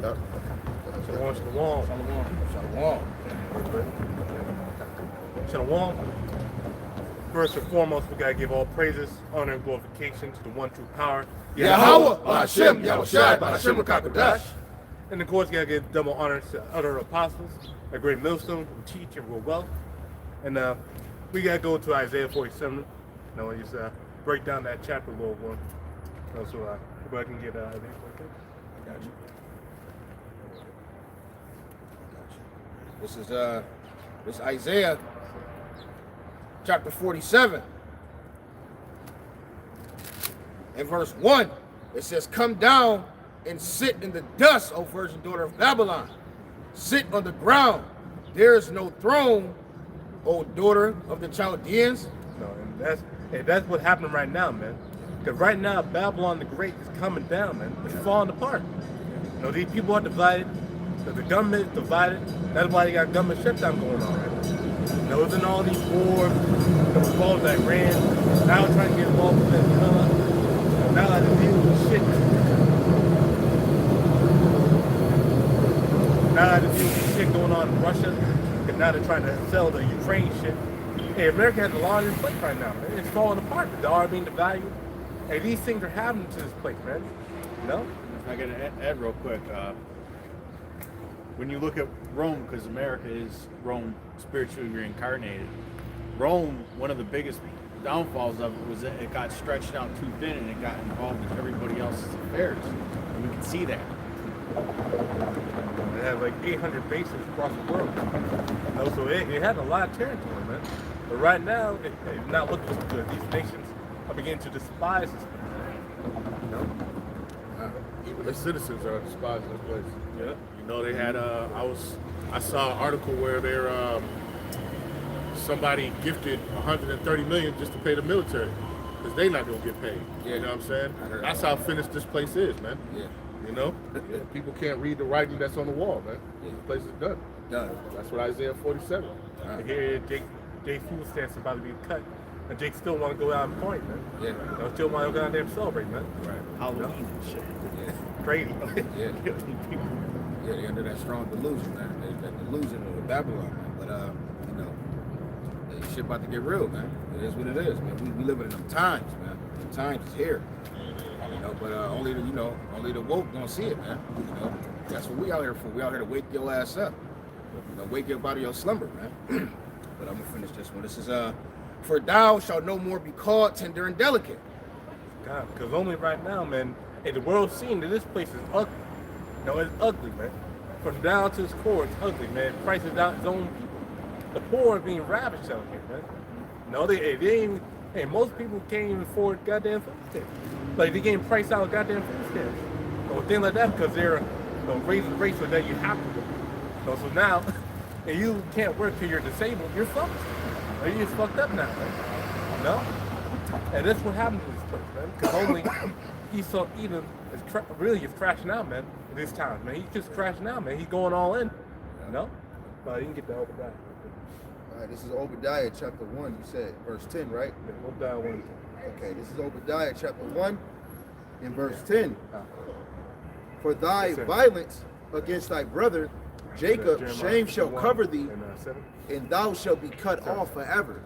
Yep. Shalom, shalom. Shalom. Shalom. First and foremost, we gotta give all praises, honor, and glorification to the one true power. Yahweh, Ahchyam, Yahushai, Hashem Kakadash. And of course, we gotta give double honor to other apostles, a great millstone who teach and rule well. And we gotta go to Isaiah 47. Just break down that chapter a little one. So everybody can get Isaiah 47. I got you. This is Isaiah chapter 47. In verse 1, it says, "Come down and sit in the dust, O virgin daughter of Babylon. Sit on the ground. There is no throne, O daughter of the Chaldeans." And that's what's happening right now, man. Because right now, Babylon the Great is coming down, man. It's falling apart. These people are divided. The government is divided. That's why you got government shutdown going on right now. Those and all these wars, the involved that ran, now trying to get involved with Venezuela. Now I deal with shit. Now I deal with shit going on in Russia. And now they're trying to sell the Ukraine shit. Hey, America has a lot in place right now, man. It's falling apart. The dollar being devalued. Hey, these things are happening to this place, man. If I can add real quick, when you look at Rome, because America is Rome spiritually reincarnated, Rome, one of the biggest downfalls of it was that it got stretched out too thin and it got involved in everybody else's affairs. And we can see that. It had like 800 bases across the world. So it had a lot of territory, man. But right now, it's not looking good. These nations are beginning to despise this thing. Even the citizens are despising this place. Yeah. They had I saw an article where somebody gifted 130 million just to pay the military because they not gonna get paid. Yeah. You know what I'm saying? That's how finished this place is, man. Yeah. People can't read the writing that's on the wall, man. Yeah. The place is done. Done. That's what Isaiah 47. I hear Jake food stamps about to be cut. And Jake still want to go out and point, man. Yeah. Still want to go out there and celebrate, man. Right. Halloween and shit. Yeah. Crazy. Yeah. Yeah, they're under that strong delusion, man. That delusion of Babylon, man. But shit about to get real, man. It is what it is, man. We living in them times, man. The times is here. But only the woke gonna see it, man. That's what we out here for. We out here to wake your ass up. Wake you up out of your slumber, man. But I'm gonna finish this one. This is "For thou shalt no more be called tender and delicate." God, because only right now, man, hey, the world's seeing that this place is ugly. It's ugly, man. From down to its core, it's ugly, man. It prices out its own people. The poor are being ravished out here, man. They ain't even, most people can't even afford goddamn food stamps. Like, they getting priced out of goddamn food stamps. Or things like that because they're raising the rates so that you have to work. So now, and you can't work till you're disabled, you're fucked. You're just fucked up now, man. And that's what happened to this place, man. Because only Esau Edom is really just crashing out, man, this time, man. He's just crashing out, man. He's going all in. But you can get the Obadiah. All right, this is Obadiah chapter 1, you said, verse 10, right? Yeah, Obadiah 1. Okay, this is Obadiah chapter 1 and verse 10. "For thy violence against thy brother Jacob, shame shall cover thee, and thou shalt be cut off forever."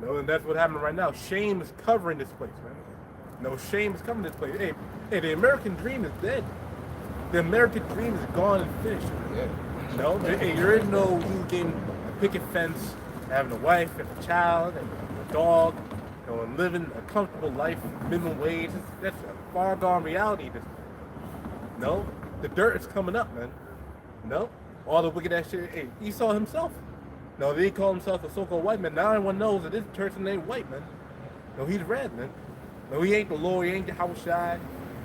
And that's what happened right now. Shame is covering this place, man. Shame is covering this place. Hey, the American dream is dead. The American dream is gone and finished. Yeah. There is no you getting a picket fence, having a wife and a child and a dog, and living a comfortable life, minimum wage. That's a far gone reality. The dirt is coming up, man. All the wicked ass shit. Hey, Esau himself. They call himself a so-called white man. Now everyone knows that this person ain't white, man. He's red, man. He ain't the Lord. He ain't the Yahushai.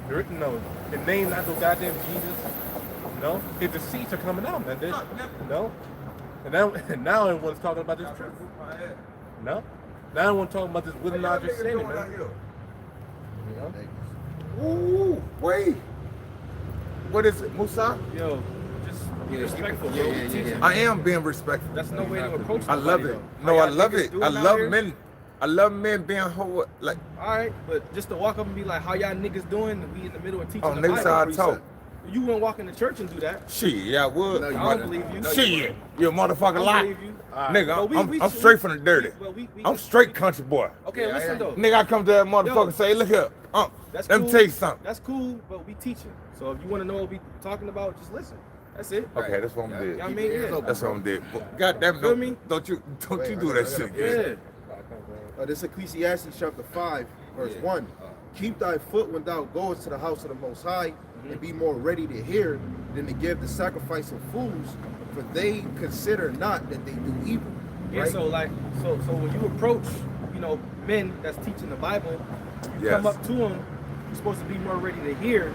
His name not no goddamn Jesus. His deceits are coming out, man. And now everyone's talking about this truth. Now everyone's talking about this William Rogers saying, man. Ooh, wait. What is it, Musa? Yo, just be respectful, bro. Yeah. I am being respectful. That's no way to approach I love somebody, it. though. No, How I y'all love niggas it. doing I out love here? men. I love men being whole. Like, All right, but just to walk up and be like, "How y'all niggas doing?" and be in the middle and teaching oh, the niggas Bible how I precept. talk. You wouldn't walk in the church and do that. Shit, yeah, I would. No, you I don't believe you. Shit, you a motherfucking I don't lie. believe you. Nigga, But I'm straight from the dirty. I'm straight country boy. Okay, Yeah, listen though. Nigga, I come to that motherfucker Yo. and say, look here, That's let cool. me tell you something. That's cool, but we teaching. So if you want to know what we talking about, just listen. That's it. Okay, that's what I'm You did. know what I Keep mean? your ears Yeah. open. That's what I'm did. God damn it, Feel me? don't you Wait, do I that gotta shit finish. again. Yeah. This Ecclesiastes chapter 5, verse 1. Keep thy foot when thou goest to the house of the Most High, and be more ready to hear than to give the sacrifice of fools, for they consider not that they do evil. Yeah, Right? so when you approach, men that's teaching the Bible, you Yes. come up to them, you're supposed to be more ready to hear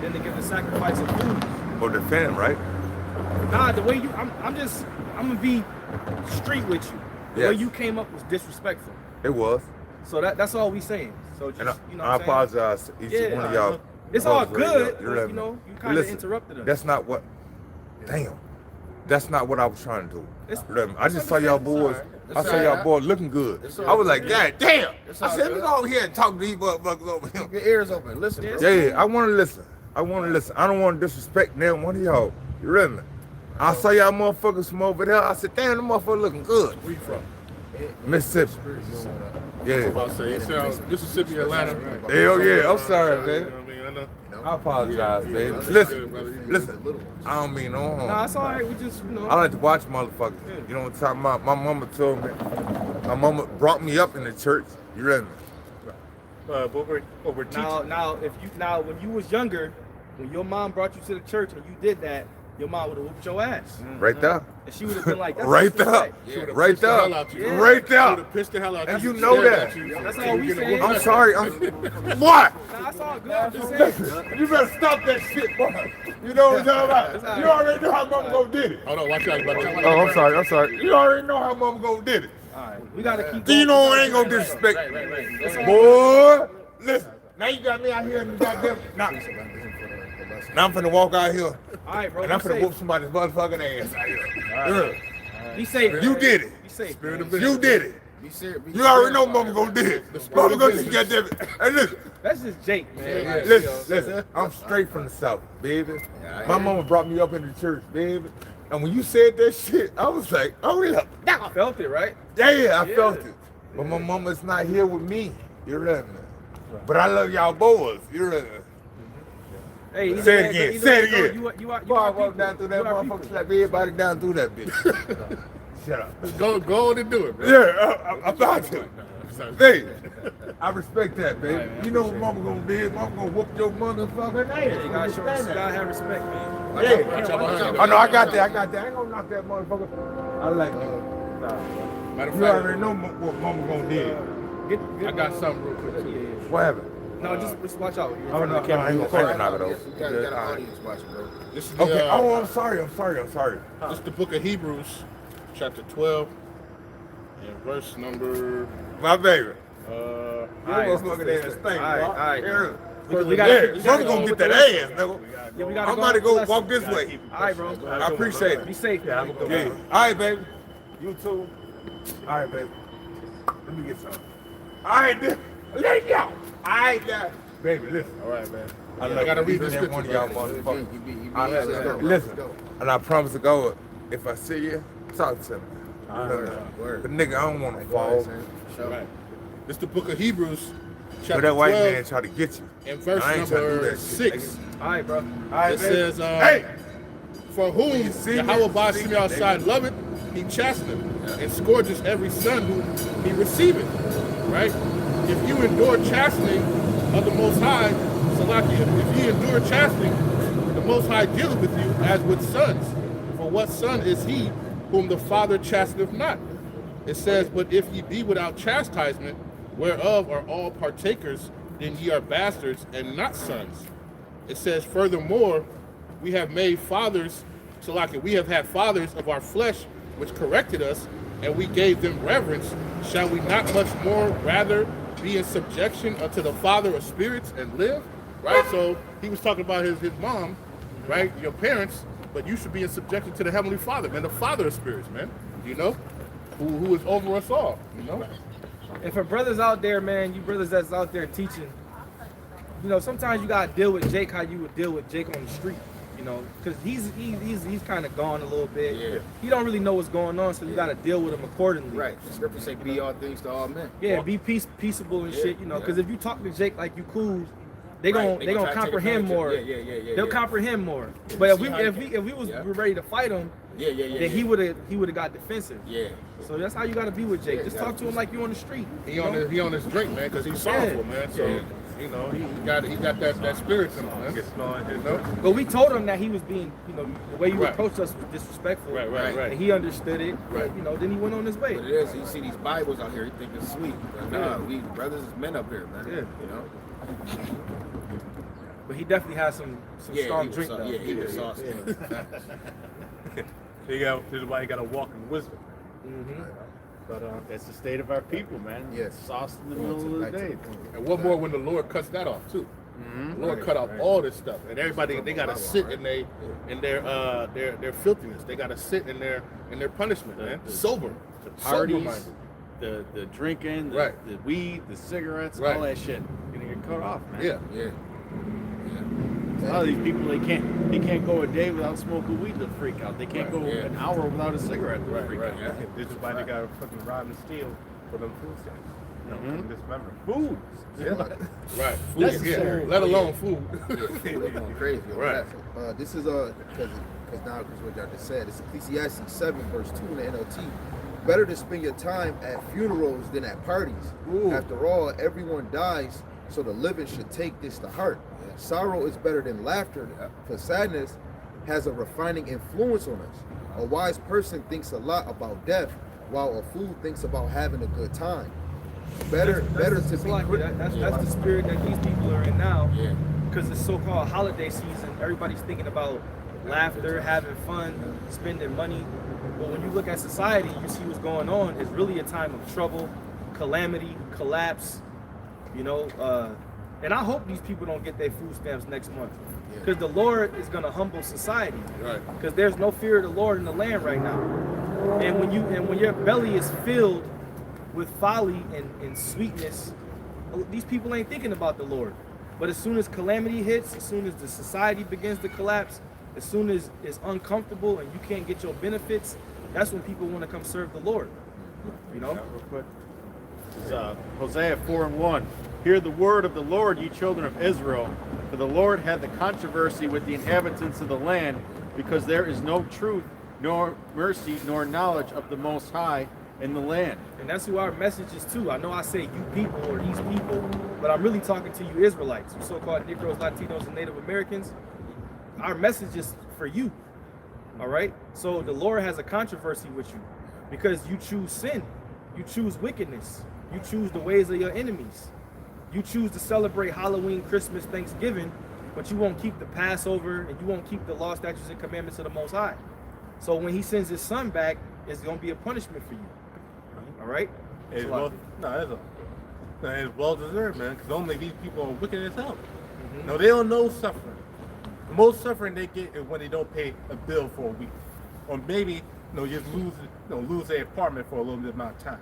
than to give the sacrifice of food. Or defend, right? Nah, the way I'm gonna be straight with you. The way Yes. you came up was disrespectful. It was. So that's all we saying. So just, And I, you know I what I'm saying? apologize to each Yeah, one of y'all. It's all Brothers right good, here. but, let you me- know, you kinda Listen, interrupted us. That's not what. Damn. That's not what I was trying to do. It's- Let me- I just saw y'all boys. It's I saw all y'all right. boys looking good. It's all I was right. like, God damn. It's I all said, let me good. go over here and talk to these motherfuckers over here. Keep your ears open. Listen, bro. Yeah, I want to listen. I don't want to disrespect them, one of y'all. You ready? Me? I saw y'all motherfuckers from over there. I said, damn, the motherfucker looking good. Where you from? Mississippi. Yeah. About to say, it sounds Mississippi, Atlanta. Hell yeah. I'm sorry, You know man. what I mean? I know. I apologize, man. That's Listen, good, brother. listen. I don't mean no harm. Nah, it's all right. We just, I like to watch motherfuckers. You know what I'm talking about? My mama told me. My mama brought me up in the church. You ready? But we're teaching. Now when you was younger, when your mom brought you to the church and you did that, your mom would have whooped your ass, Right there. and she would have been like, that's Right there. disrespect. Right The hell there. out you. Right Should there. have pissed the hell out And you. you know Stared that. at you. That's So all you we get a saying. whooping. I'm sorry. What? Nah, it's all good. I'm just Listen, saying. you better stop that shit, boy. You know what I'm talking about? You already know how mama gonna did it. Hold on, watch out. Oh, I'm sorry. You already know how mama gonna did it. All right, we gotta keep. Do you know I ain't gonna disrespect you? Boy, listen. Now you got me out here in the goddamn. Now I'm finna walk out here All right, bro. and I'm Be finna safe. whoop somebody's motherfucking ass out here. Be safe. You man. did it. Be safe. You did it. Be serious. You already know mama gonna do it. Mama gonna just get them. And listen. That's just Jake, man. Listen, I'm straight from the south, baby. My mama brought me up in the church, baby. And when you said that shit, I was like, oh yeah, I felt it, right? yeah, I felt it. But my mama's not here with me. You ready? But I love y'all boys. You ready? Hey, Say it again. Say it again. You are Boy, I walk people. down through that You are motherfucker, people. slap everybody down through that bitch. Shut up. Go on and do it, bro. Yeah, I'm about to. Hey, I respect that, baby. You know what mama gonna do? Mama gonna whoop your motherfucking ass. You gotta have respect, man. Yeah. I know, I got that. I ain't gonna knock that motherfucker. I like you. Matter of You fact, already know what mama gonna do. I got something real quick too. What happened? No, just watch out. You're in Oh, front no, of the camera. I ain't gonna knock it You over. got an audience watching, bro. This is the, Okay, oh, I'm sorry. This is the book of Hebrews, chapter 12, and verse number. My baby. All That right, motherfucker ass stink, all bro. right. Yeah. We gotta- Yeah, we mama gotta gonna go get with that the ass, lesson. nigga. Yeah, we gotta I'm about to with the go lesson. walk this way. All right, bro. I appreciate it. Be safe, man. Yeah. All right, baby. You too. All right, baby. Let me get some. All right, then. Let it go. All right, now. Baby, listen. All right, man. I I gotta read this each and every scripture. one of y'all bro. motherfuckers. Let's go. Listen, and I promise to go. If I see you, talk to me. Word. But nigga, I don't want to fall. Right. This is the book of Hebrews, But chapter that white 12, man try to get you. and verse I ain't trying to do number that shit. 6. All right, bro. All right, It baby. says, hey, For whom you see me, Yahweh by see me me, outside loveth, he chasteneth, and scourges every son whom he receiveth. Right? If you endure chastening of the Most High, if you endure chastening, the Most High dealeth with you as with sons. For what son is he whom the Father chasteneth not? It says, But if ye be without chastisement, whereof are all partakers, then ye are bastards and not sons. It says, Furthermore, we have made fathers, we have had fathers of our flesh which corrected us, and we gave them reverence. Shall we not much more rather be in subjection unto the Father of spirits and live? Right? So he was talking about his mom, right? Your parents, but you should be in subjection to the Heavenly Father, man, the Father of spirits, man. You know? Who is over us all, you know? And for brothers out there, man, you brothers that's out there teaching, sometimes you gotta deal with Jake how you would deal with Jake on the street. You know, because he's kind of gone a little bit. Yeah. He don't really know what's going on, so you got to deal with him accordingly. Right. The scripture say, "Be all things to all men." Yeah, be peaceable and Yeah, shit. You know, because yeah. if you talk to Jake like you cool, they Right, gonna try to take comprehend advantage more. of- Yeah. They'll comprehend more. But if See we how if he we was yeah. ready to fight him, Yeah. then he would have got defensive. Yeah. So that's how you got to be with Jake. Yeah, Just you talk gotta to him like you on the street. He you on know? his, he on his drink, man, because he's sorrowful, man. So Yeah. you know he got that spirit in him, man. Get snowing, You know? But we told him that he was being, you know, the way you Right. approached us was disrespectful. Right. And he understood it. Right. But, you know, then he went on his way. But it is. You see these Bibles out here, you think it's sweet. But nah, Yeah. we brothers is men up here, man. Yeah. You know. But he definitely had some Yeah, strong he was drink sau- though. yeah, he was saucy. This is why you gotta walk in wisdom. Mm-hmm. But That's the state of our people, man. Yes. Sauce in the middle of the day. And what more when the Lord cuts that off too? The Lord cut off all this stuff, and everybody they gotta sit in their filthiness. They gotta sit in their punishment, man. Sober, The sober-minded. parties, the drinking, Right. the weed, the cigarettes, Right. all that shit. Gonna get cut off, man. Yeah. Yeah. A lot of these people they can't go a day without smoking weed to freak out. They can't go yeah. an hour without a cigarette to Right, freak right. out. Yeah. this is why they gotta fucking rob and steal for them food stamps. Mhm. Dismember. Food. Yeah. Right. Food, Necessary. yeah. Let alone food. They're going crazy. over Right. that. This is because what y'all just said. It's Ecclesiastes 7 verse 2 in the NLT. Better to spend your time at funerals than at parties. Ooh. After all, everyone dies, so the living should take this to heart. Sorrow is better than laughter, for sadness has a refining influence on us. A wise person thinks a lot about death, while a fool thinks about having a good time. Better to be That's the spirit that these people are in now. Yeah. Because it's so-called holiday season. Everybody's thinking about laughter, having fun, spending money. But when you look at society, you see what's going on. It's really a time of trouble, calamity, collapse. You know, and I hope these people don't get their food stamps next month. Because the Lord is going to humble society. Right. Because there's no fear of the Lord in the land right now. And when your belly is filled with folly and sweetness, these people ain't thinking about the Lord. But as soon as calamity hits, as soon as the society begins to collapse, as soon as it's uncomfortable and you can't get your benefits, that's when people want to come serve the Lord. You know? Real quick. It's, Hosea 4:1. Hear the word of the Lord, ye children of Israel. For the Lord had the controversy with the inhabitants of the land, because there is no truth, nor mercy, nor knowledge of the Most High in the land. And that's who our message is to. I know I say you people or these people, but I'm really talking to you Israelites, you so-called Negroes, Latinos, and Native Americans. Our message is for you. All right? So the Lord has a controversy with you because you choose sin. You choose wickedness. You choose the ways of your enemies. You choose to celebrate Halloween, Christmas, Thanksgiving, but you won't keep the Passover and you won't keep the law, statutes, and commandments of the Most High. So when he sends his son back, it's going to be a punishment for you. All right? It's well, it's well deserved, man. Because only these people are wicked as hell. No, they don't know suffering. The most suffering they get is when they don't pay a bill for a week, or maybe just lose their apartment for a little bit amount of time.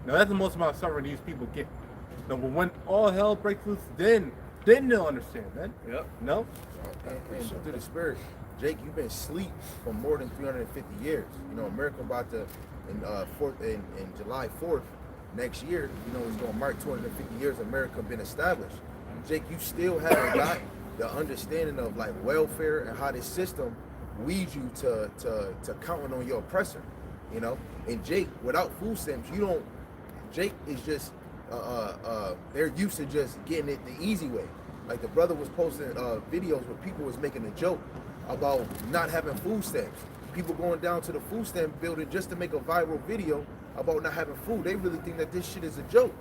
Now that's the most amount of suffering these people get. No, but when all hell breaks loose, then they'll understand, man. Yep. No. And through the spirit, Jake, you've been asleep for more than 350 years. You know, America about to in July 4th next year, you know, it's going to mark 250 years America been established. Jake, you still haven't got the understanding of like welfare and how this system leads you to counting on your oppressor, you know. And Jake, without food stamps, Jake is just they're used to just getting it the easy way. Like the brother was posting videos where people was making a joke about not having food stamps. People going down to the food stamp building just to make a viral video about not having food. They really think that this shit is a joke.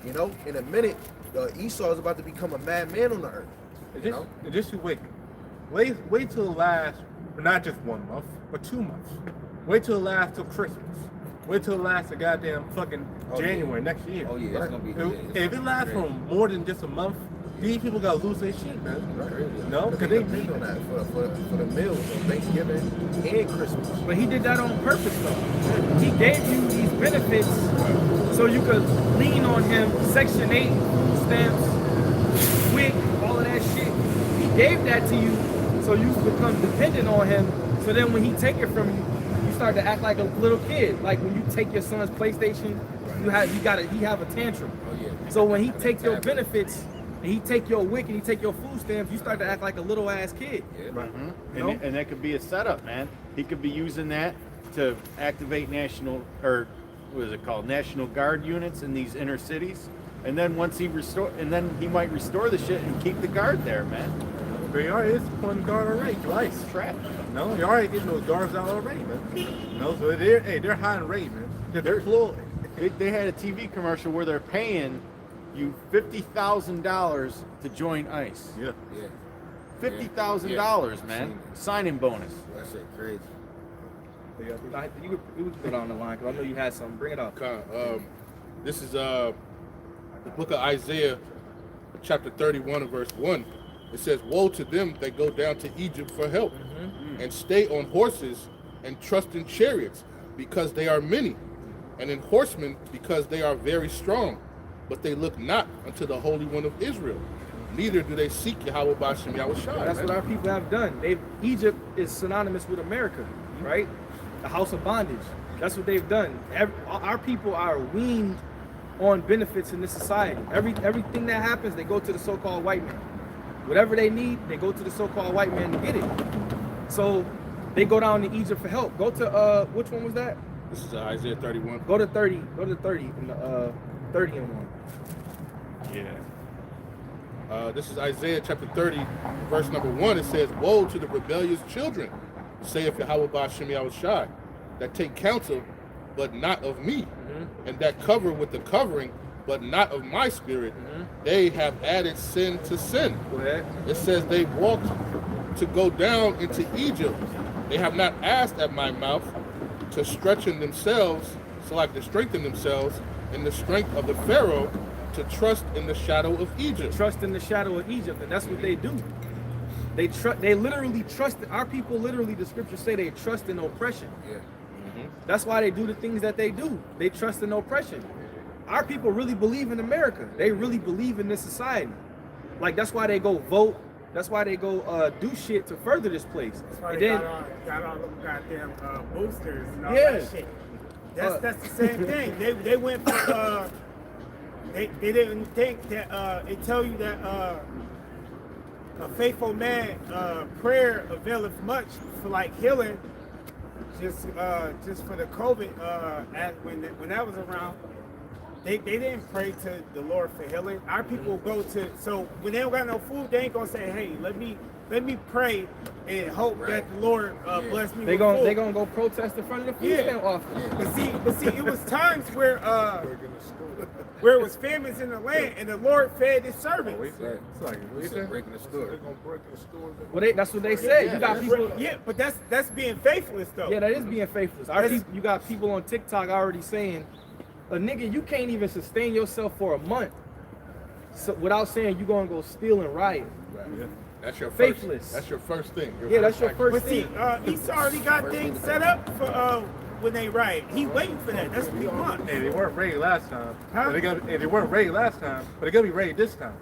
You know, in a minute, Esau is about to become a madman on the earth. You know? Just you wait till the last, not just 1 month, but 2 months. Wait till the last till Christmas. Wait till it lasts a goddamn fucking January next year. Oh yeah, it's gonna be. If it lasts for more than just a month, these people gotta lose their shit, man. Right. No, because They they depend on that for the meals on Thanksgiving and Christmas. But he did that on purpose, though. He gave you these benefits so you could lean on him. Section 8, food stamps, WIC, all of that shit. He gave that to you So you become dependent on him. So then when he take it from you, you start to act like a little kid. Like when you take your son's PlayStation, he have a tantrum. Oh, yeah. So when he take your benefits and he take your WIC and he take your food stamps, you start to act like a little ass kid. Yeah. Right. You know? And that could be a setup, man. He could be using that to activate National Guard units in these inner cities. And then once he might restore the shit and keep the guard there, man. They already is one guard already, twice. Trap. No, you're already getting those guards out already, man. No, so they're high and rate, man. They're deployed. They had a TV commercial where they're paying you $50,000 to join ICE. Yeah. Yeah. $50,000, man. Signing bonus. That's it, crazy. You could go down the line because I know you had something. Bring it up. This is the book of Isaiah, chapter 31 and verse 1. It says, woe to them that go down to Egypt for help and stay on horses and trust in chariots because they are many, and in horsemen because they are very strong. But they look not unto the Holy One of Israel, neither do they seek Yahweh B'Shem Yahushua. That's what our people have done. Egypt is synonymous with America, right? The house of bondage. That's what they've done. Our people are weaned on benefits in this society. Everything that happens, they go to the so-called white man. Whatever they need, they go to the so-called white man to get it. So they go down to Egypt for help. Go to which one was that? This is Isaiah 31. Go to 30. Go to 30 in the 30 and 1. Yeah. This is Isaiah chapter 30, verse number 1. It says, woe to the rebellious children, saith Yahweh B'Shem Yahushua, that take counsel, but not of me, and that cover with the covering, but not of my spirit. They have added sin to sin. Go ahead. It says they walked to go down into Egypt. They have not asked at my mouth to strengthen themselves, so like to strengthen themselves in the strength of the Pharaoh, to trust in the shadow of Egypt. Trust in the shadow of Egypt, and that's what they do. They literally trust. Our people literally, the scriptures say they trust in oppression. Yeah. That's why they do the things that they do. They trust in oppression. Our people really believe in America. They really believe in this society. Like that's why they go vote. That's why they go do shit to further this place. That's why And they then, got all them goddamn boosters and all Yeah. that shit. That's the same thing. They went for they didn't think that it tell you that a faithful man prayer availeth much for like healing. Just for the COVID when that was around. They didn't pray to the Lord for healing. Our people go to, so when they don't got no food, they ain't gonna say, hey, let me pray and hope that the Lord bless me they with gonna food. they gonna go protest in front of the food stamp office. But see, it was times where it was famines in the land and the Lord fed his servants. It's like, what you say? Breaking the store. Well, that's what they say. You got people. Yeah, but that's being faithless though. Yeah, that is being faithless. You got people on TikTok already saying, a nigga, you can't even sustain yourself for a month without saying you gonna go steal and riot. Right. Yeah. That's your Faithless. First, that's your first thing. That's your first But thing. see, Esau already got things set up for when they riot. He waiting for that. That's what he wants. Hey, they weren't ready last time. Huh? They weren't ready last time, but they're gonna be ready this time.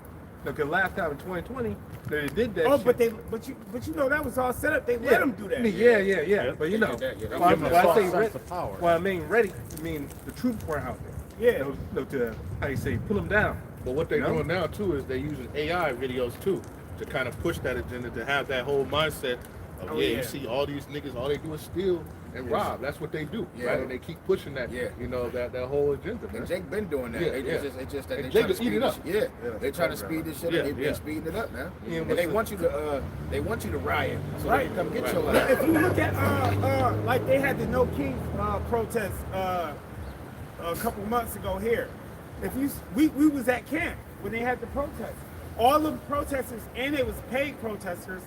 Because last time in 2020, they did that. Oh, shit. but you know that was all set up. They let them do that. Yeah. But you know, when I say ready, power. well, I mean ready, I mean the troops weren't out there. Yeah. No, to how you say, pull them down. But what they're doing now too is they're using AI videos too to kind of push that agenda, to have that whole mindset of you see all these niggas, all they do is steal and rob. That's what they do, Yeah. right? And they keep pushing that, you know, that whole agenda. Man. And Jake been doing that. Yeah, It's just that And they Jake trying to is eating speed up. this. Yeah, they trying to speed this shit. Yeah, up. They've yeah. been speeding it up now. Yeah, And they want you to riot, so they can come get your ass. If you look at like they had the No King protest a couple months ago here. We was at camp when they had the protest. All the protesters, and it was paid protesters,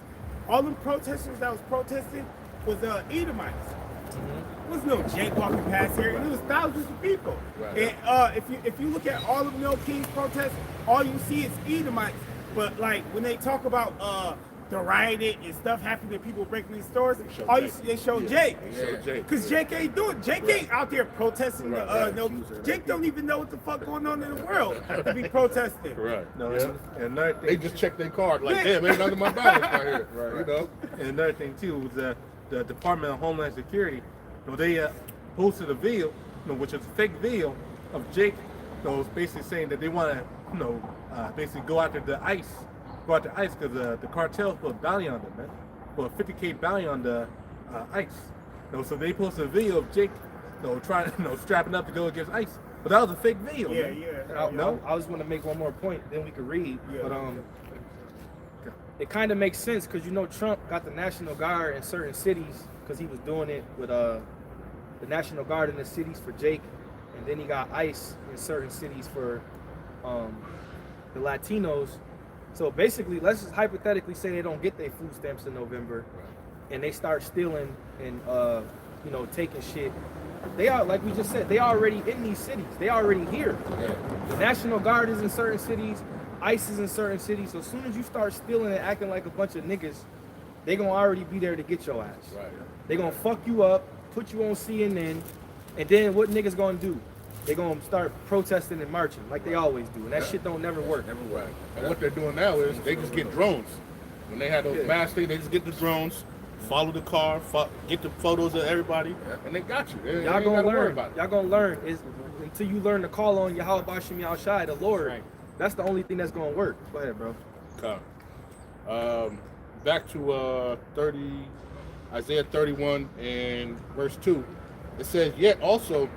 all the protesters that was protesting was Edomites. There was no Jake walking past here. It was thousands of people. Right. And if you look at all of No King's protests, all you see is Edomites. But like when they talk about the rioting and stuff happened to people breaking these stores, show all you Jake. see, they show Jake. So Jake. Because Jake ain't doing. Jake ain't out there protesting. No, Jake don't even know what the fuck going on in the world to be protesting. Right. No, Yeah. and another thing, They just check their card like, Yeah. damn, ain't nothing in my balance right here. Right. You know? and another thing too was the Department of Homeland Security. They posted a video, which is a fake video of Jake. Was basically saying that they want to, basically go after ICE because the cartels put a bounty on them, man. Put a 50K bounty on the ICE. So they posted a video of Jake, trying, strapping up to go against ICE. But that was a fake video, Yeah, man. yeah. I just want to make one more point, then we can read. Yeah. But it kind of makes sense because Trump got the National Guard in certain cities because he was doing it with the National Guard in the cities for Jake, and then he got ICE in certain cities for the Latinos. So basically, let's just hypothetically say they don't get their food stamps in November, and they start stealing and taking shit. They are, like we just said, they already in these cities. They already here. Yeah. The National Guard is in certain cities, ICE is in certain cities. So as soon as you start stealing and acting like a bunch of niggas, they gonna already be there to get your ass. Right. They gonna fuck you up, put you on CNN, and then what niggas gonna do? They gonna start protesting and marching like they always do, and that shit don't never work. Never Right. work. And what they're doing now is they just get drones. When they had those mass things, they just get the drones, follow the car, get the photos of everybody, and they got you. They Y'all ain't gonna gotta worry learn. about it. Y'all gonna learn is until you learn to call on Yahweh Bashim Yahushai, the Lord. Right. That's the only thing that's gonna work. Go ahead, bro. Okay. Back to Isaiah 31 and verse 2. It says, yet also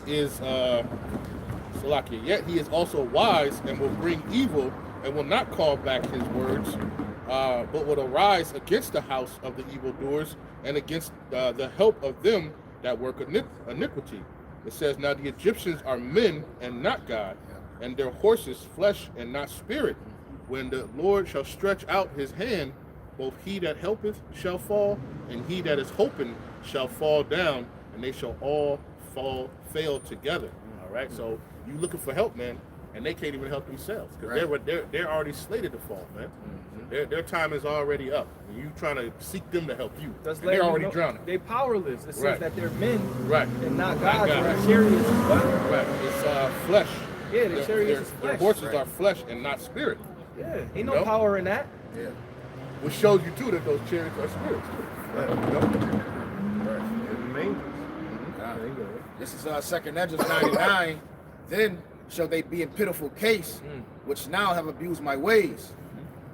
is Salakia, yet he is also wise and will bring evil and will not call back his words, but will arise against the house of the evildoers and against the help of them that work iniquity. It says, now the Egyptians are men and not God, and their horses flesh and not spirit. When the Lord shall stretch out his hand, both he that helpeth shall fall, and he that is hoping shall fall down, and they shall all fail together. All right, so you looking for help, man, and they can't even help themselves because they're already slated to fall, man. Their time is already up. And you trying to seek them to help you. Just And they're letting you already know drowning. They powerless. It says Right. that they're men Right. and not Not gods. God. Their chariots is what? Right. It's flesh. Yeah, the chariots is Their flesh. horses are flesh and not spirit. Yeah, ain't no No. power in that. Yeah. Which shows you too that those chariots are spirits too. You know? and the angels. This is 2nd Ezra 99. Then shall they be in pitiful case, which now have abused my ways,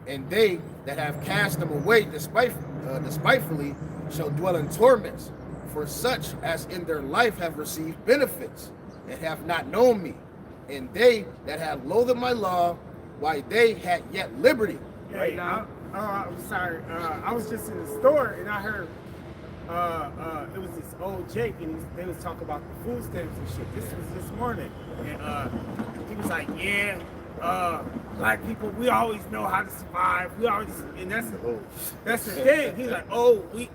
and they that have cast them away despitefully shall dwell in torments, for such as in their life have received benefits and have not known me, and they that have loathed my law, why they had yet liberty. Right now. I'm sorry. I was just in the store and I heard it was this old Jake and they was talking about the food stamps and shit. This was this morning, and he was like, "Yeah, black people, we always know how to survive. We always, and that's the thing." He's like, "Oh, we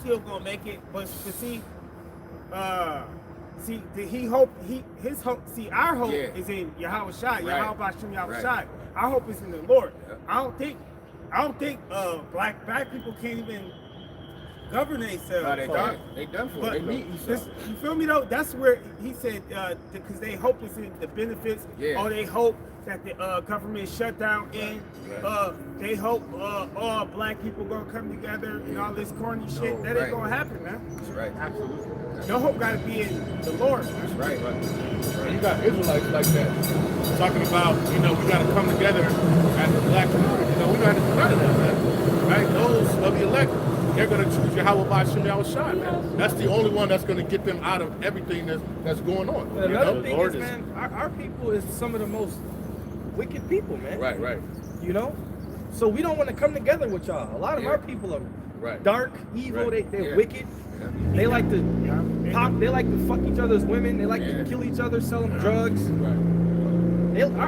still gonna make it, but see, his hope. See, our hope is in Yahweh Shai, Yahweh Bashim Yahweh Shai. Our hope is in the Lord. I don't think black people can't even govern themselves. No, they done for But it. They meet each other. you feel me though? That's where he said because they hope is in the benefits, Yeah. or they hope that the government shut down and they hope all black people gonna come together and all this corny shit. That ain't right. gonna happen, man. That's right. Absolutely. Your hope gotta be in the Lord, man. That's right. And you got Israelites like that talking about, we got to come together as a black community. We don't have to do none of that, man. Right? Those of the elect, they're going to choose Yahweh Bashim Yahushai, man. That's the only one that's going to get them out of everything that's going on. And another thing Lord is, man, our people is some of the most wicked people, man. Right. So we don't want to come together with y'all. A lot of Yeah. our people are Right. dark, evil. Right. They're Yeah. wicked. They like to pop. They like to fuck each other's women. They like to kill each other, sell them drugs. Right.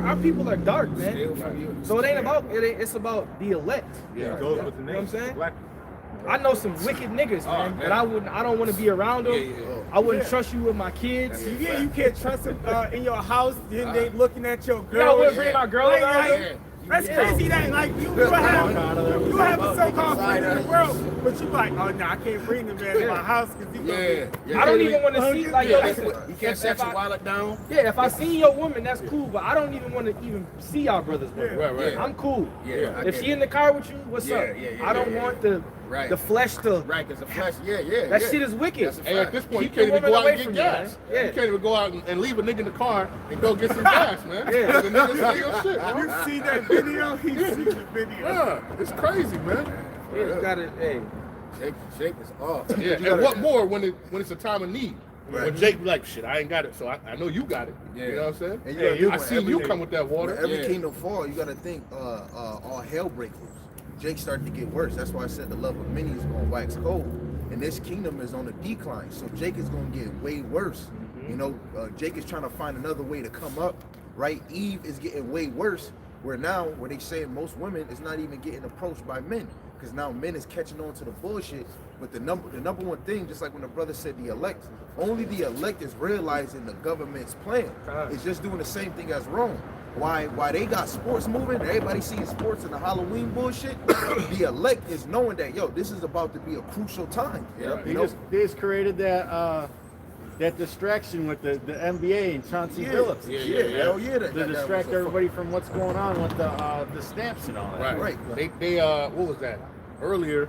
Our people are dark, man. Steal from you. So it ain't about it. It's about the elect. Yeah. It goes with the You know what I'm name. saying? Black. I know some wicked niggas, man, man. but I don't want to be around them. Yeah. I wouldn't trust you with my kids. You can't trust them in your house. Then they looking at your Yeah, I girl. wouldn't bring my girl Like, around like, them. That's crazy that like you have a so-called friend in the world, but you like, oh no, I can't bring the man to my house because he I don't even want to see like yo, listen, You can't set your wallet down. yeah, if I see your woman, that's cool, but I don't even want to even see y'all brothers. Bro. Right. I'm cool. Yeah, I if get she in the car with you, what's up? I don't want the flesh to. Right, because the flesh, That shit is wicked. And at this point, you Keep can't your even go woman out and away get from gas. you, man. You can't even go out and leave a nigga in the car and go get some gas, man. Yeah. The nigga steal your shit, man. You see that video? He see the video. Yeah, it's crazy, man. Yeah, you gotta, hey. Jake is off. Yeah, and what more when it's a time of need? When Jake be like, shit, I ain't got it, so I know you got it. Yeah. You know what I'm saying? And I see you come with that water. When every kingdom fall, you got to think all hell break loose. Jake started to get worse. That's why I said the love of many is going to wax cold. And this kingdom is on a decline. So Jake is going to get way worse. You know, Jake is trying to find another way to come up, right? Eve is getting way worse. Where they say most women is not even getting approached by men. Because now men is catching on to the bullshit. But the number one thing, just like when the brother said the elect, only the elect is realizing the government's plan. It's just doing the same thing as Rome. Why they got sports moving, everybody seeing sports and the Halloween bullshit, the elect is knowing that, yo, this is about to be a crucial time. They just created that distraction with the NBA and Chauncey Billups. Hell yeah. To distract everybody from what's going on with the stamps and all that. Right. They what was that? Earlier,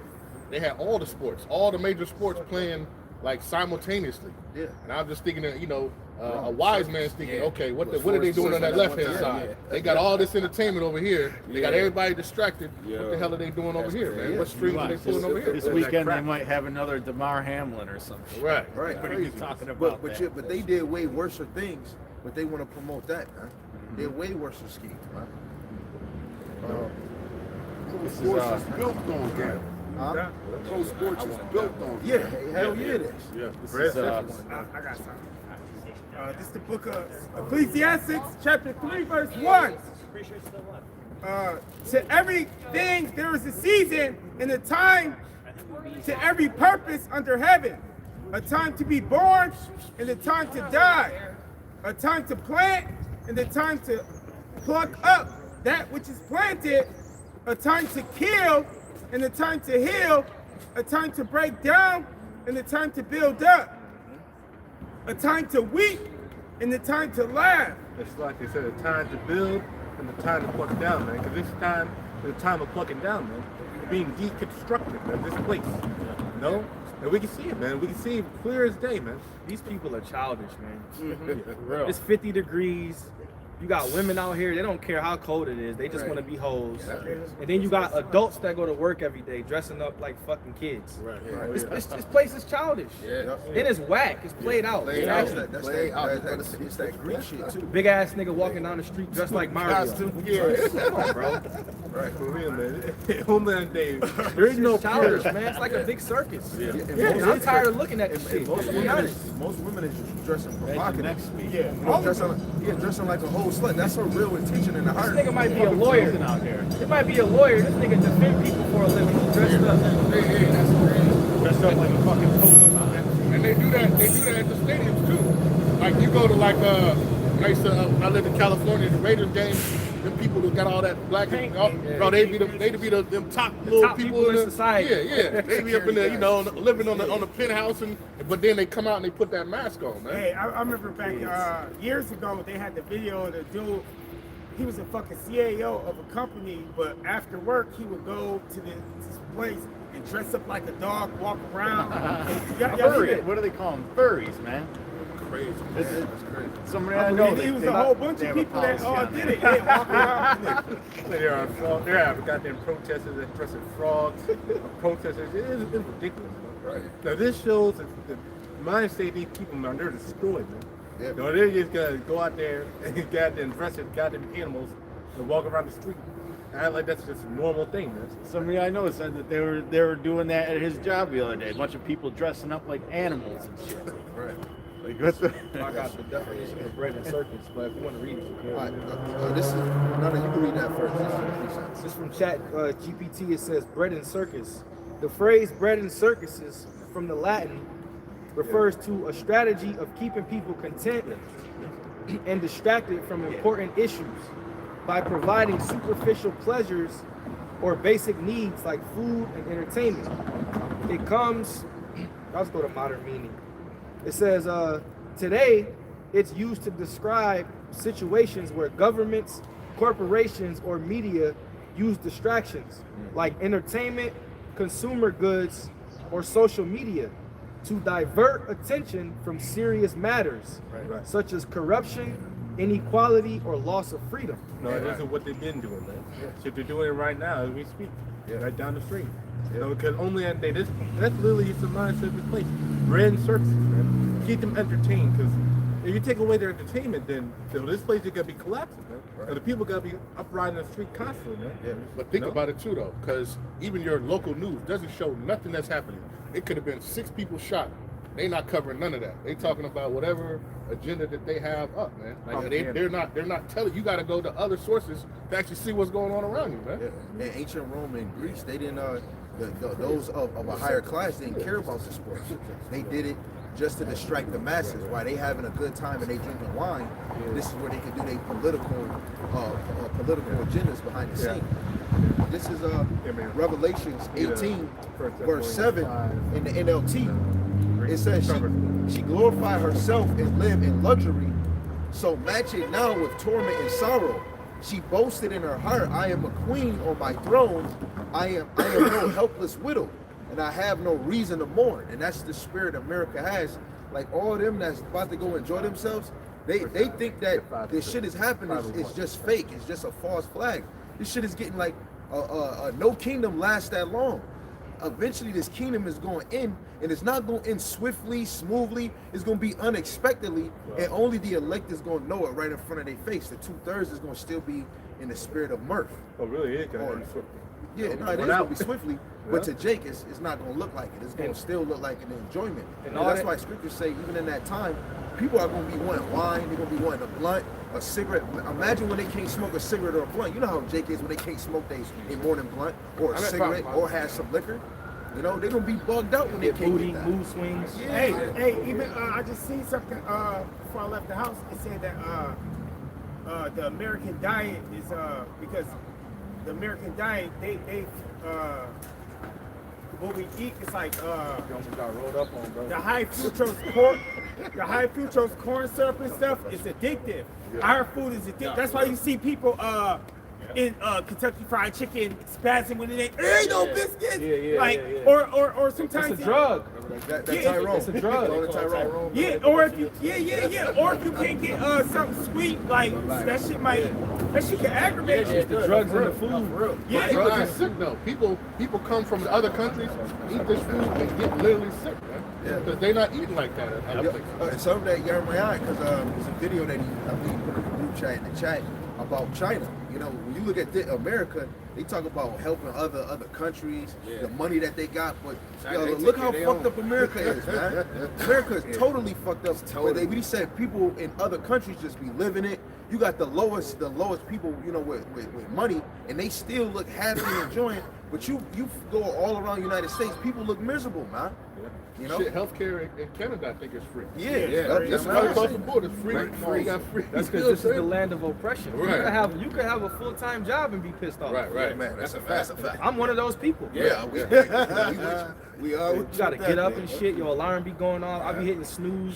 they had all the major sports playing like simultaneously. Yeah. And I was just thinking that, a wise man's thinking, okay, what are they doing on that left hand side? They got all this entertainment over here. They got everybody distracted. What the hell are they doing over here, man? What streams are they pulling over here? This weekend they might have another DeMar Hamlin or something. Right. What are you talking about? But they did way worse things, but they want to promote that, man. They're way worse schemes, man. Sports is built on that. Huh? Pro sports is built on that. Yeah, hell yeah, it is. This is, I got something. This is the book of Ecclesiastes, chapter 3, verse 1. To everything there is a season and a time to every purpose under heaven. A time to be born and a time to die. A time to plant and a time to pluck up that which is planted. A time to kill and a time to heal. A time to break down and a time to build up. A time to weep and the time to laugh. It's like they said, a time to build and the time to pluck down, man. Because this time is the time of plucking down, man. We're being deconstructed, man, this place. You know? And we can see it, man. We can see it clear as day, man. These people are childish, man. It's 50 degrees. You got women out here, they don't care how cold it is. They just want to be hoes. And then you got adults that go to work every day dressing up like fucking kids. This place is childish. Then it's whack. It's played out. That's that Greek shit, too. Big ass nigga walking down the street dressed like Mario. Come on, bro. For real, man. Homeland Day. There is no childish, man. It's like a big circus. I'm tired of looking at this shit. Most women is just dressing provocative. Dressing like a whole slut. That's her real intention in the heart. This nigga might be a lawyer out here. It might be a lawyer. This nigga defend people for a living. He's dressed up. That's crazy. Dressed up like a fucking post. And they do that at the stadiums too. Like you go to I lived in California, the Raiders game, them people that got all that black and bro, they be them top little people in society. Yeah. They be up in there, living on the penthouse but then they come out and they put that mask on, man. Hey, I remember back years ago they had the video of the dude. He was a fucking CAO of a company, but after work he would go to this place and dress up like a dog, walk around. What do they call them? Furries, man. Crazy. That's crazy. Somebody I know. It was a whole bunch of people that all did it. They walk around. There are goddamn protesters that dress as frogs. Protesters. It's ridiculous. Right. Now this shows that the mind state these people, man, they're destroyed, man. Yeah. No, they're just gonna go out there and goddamn dress as goddamn animals and walk around the street. Act like that's just a normal thing, man. Somebody I know said that they were doing that at his job the other day. A bunch of people dressing up like animals and shit. Right. Like what's the? I got the definition of bread and circus, but if you want to read it, you can. All right, this is you can read that first. This is from Chat GPT. It says bread and circus. The phrase bread and circuses from the Latin refers to a strategy of keeping people content and distracted from important issues. by providing superficial pleasures or basic needs like food and entertainment. It comes, let's go to modern meaning. It says, today, it's used to describe situations where governments, corporations, or media use distractions like entertainment, consumer goods, or social media to divert attention from serious matters, such as corruption, inequality, or loss of freedom. No, this is what they've been doing, man. So they're doing it right now as we speak, right down the street. You know, because only at that's literally the mindset of this place. Bread and circuses, man. Keep them entertained, because if you take away their entertainment, then this place is gonna be collapsing, man. And the people gotta be upriding the street constantly, man. Yeah, but think about it too, though, because even your local news doesn't show nothing that's happening. It could have been 6 people shot. They not covering none of that. They talking about whatever agenda that they have up, man. Like they're not telling you. Got to go to other sources to actually see what's going on around you, man. Yeah. In ancient Rome and Greece, they didn't. Those of a higher class didn't care about the sports. They did it just to distract the masses. While they having a good time and they drinking wine, this is where they can do their political agendas behind the scene. This is Revelations 18, verse 7 in the NLT. It says she glorified herself and lived in luxury, so match it now with torment and sorrow. She boasted in her heart, I am a queen on my throne. I am no helpless widow, and I have no reason to mourn. And that's the spirit America has. Like all of them that's about to go enjoy themselves, they think that this shit is happening. It's just fake. It's just a false flag. This shit is getting like no kingdom lasts that long. Eventually this kingdom is going to end, and it's not going to end swiftly, smoothly. It's going to be unexpectedly, and only the elect is going to know it right in front of their face. The 2/3 is going to still be in the spirit of mirth. Oh, really? It can be swiftly. Yeah, no, it is going to be swiftly, but to Jake, it's not going to look like it. It's going to still look like an enjoyment. And that's why scriptures say, even in that time, people are going to be wanting wine. They're going to be wanting a blunt, a cigarette. Imagine when they can't smoke a cigarette or a blunt. You know how Jake is when they can't smoke a morning blunt or a cigarette or have some liquor. You know, they're going to be bugged out when they can't booty, get that. mood swings. Yeah. Hey, even I just seen something before I left the house. It said that the American diet is because the American diet they what we eat is like You almost got rolled up on, bro. the high fructose corn syrup and stuff is addictive. Our food is addictive. That's why you see people in Kentucky Fried Chicken spazzing when it ain't no biscuits. Or sometimes It's a drug. That Tyrone. It's a drug. Go to Tyrone. Yeah, or if you or if you can't get something sweet, like that shit can aggravate you. The drugs in the food. Yeah, People get sick though. People come from other countries, eat this food, and get literally sick, man. Because they're not eating like that. And some of that Yermayan, because there's a video that I believe put in the group chat in the chat about China. You know, when you look at America, they talk about helping other countries, the money that they got, but look how fucked up America is, man. America is totally fucked up. But we said people in other countries just be living it. You got the lowest people, you know, with money, and they still look happy and enjoying. But you go all around the United States, people look miserable, man. You know, shit, healthcare in Canada, I think is free. That's right across the board. It's free. Free. That's because this is the land of oppression. Right. You could have a full-time job and be pissed off. Right. man. That's a fact. I'm one of those people. We are. You gotta get up and shit. Your alarm be going off. I be hitting snooze.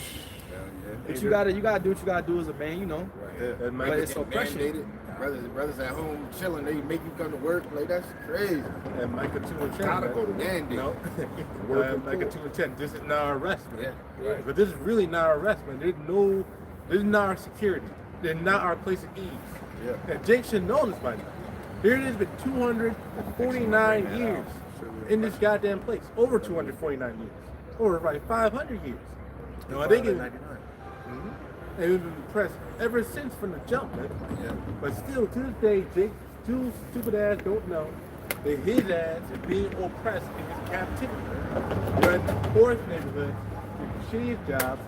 But you gotta do what you gotta do as a man, you know. But it's oppression. Brothers at home chilling, they make you come to work. Like, that's crazy. And Micah 2 and 10. Gotta go to Dandy. Micah 2 and 10. This is not our arrest, man. Right. But this is really not our arrest, man. This is not our security. They're not our place of ease. And Jake should know this by now. Here it has been 249 years in this goddamn place. Over 249 years. Over like 500 years. No, I think it's... And we've been oppressed ever since from the jump, man. But still, to this day, Jake, two stupid ass don't know that his ass is being oppressed in his captivity. You're in the poorest neighborhood, with the shittiest jobs,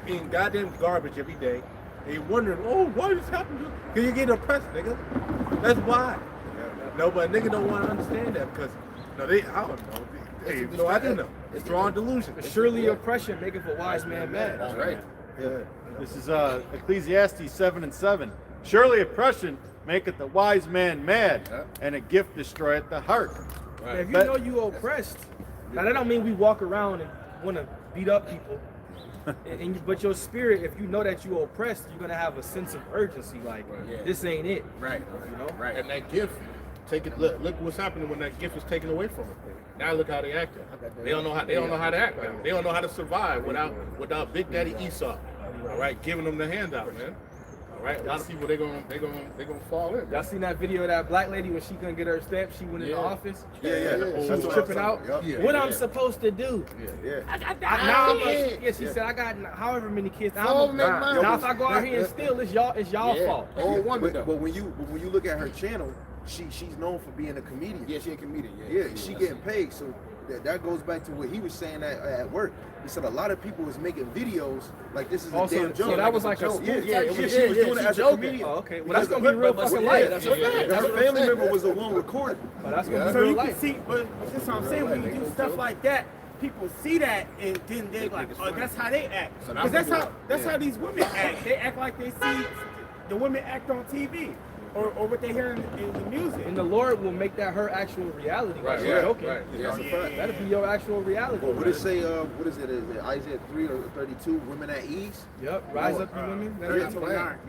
eating goddamn garbage every day, and you're wondering, oh, why did this happen to you? Because you're getting oppressed, nigga. That's why. No, but nigga don't want to understand that because, I don't know. Hey, I do know. It's drawing delusion. Surely oppression maketh a wise man mad. That's right. This is Ecclesiastes 7:7. Surely oppression maketh the wise man mad, and a gift destroyeth the heart. Right. If you know you oppressed, now that don't mean we walk around and want to beat up people. But your spirit, if you know that you're oppressed, you're gonna have a sense of urgency. Like this ain't it. Right. You know. Right. And that gift, look what's happening when that gift is taken away from them. Now look how they act. They don't know how to act. Man. They don't know how to survive without Big Daddy Esau. All right, giving them the handout, man. All right, a lot of people they gonna fall in. Y'all seen that video of that black lady when she couldn't get her stamp? She went in the office. Yeah. She was tripping out. What I'm supposed to do? She said I got however many kids. Now if I go out here and steal, it's y'all fault. But when you look at her channel, she's known for being a comedian. Yeah, she a comedian. Yeah, she getting paid. So that goes back to what he was saying at work. He said a lot of people was making videos like this is a damn joke. So that was like a she was doing it as a comedian. Oh, okay, well that's gonna be real fucking life. Her family member was the one recording. That's gonna be So real you can life. see, but that's what I'm saying. When you do stuff like that, people see that and then they're like, oh, that's how they act. Because that's how these women act. They act like they see the women act on TV. Or what they hear in the music. And the Lord will make that her actual reality. Right, You're joking. right. That'll be your actual reality. What did it say? What is it? Is it Isaiah 3 or 32? Women at ease. Yep. Rise up, you women.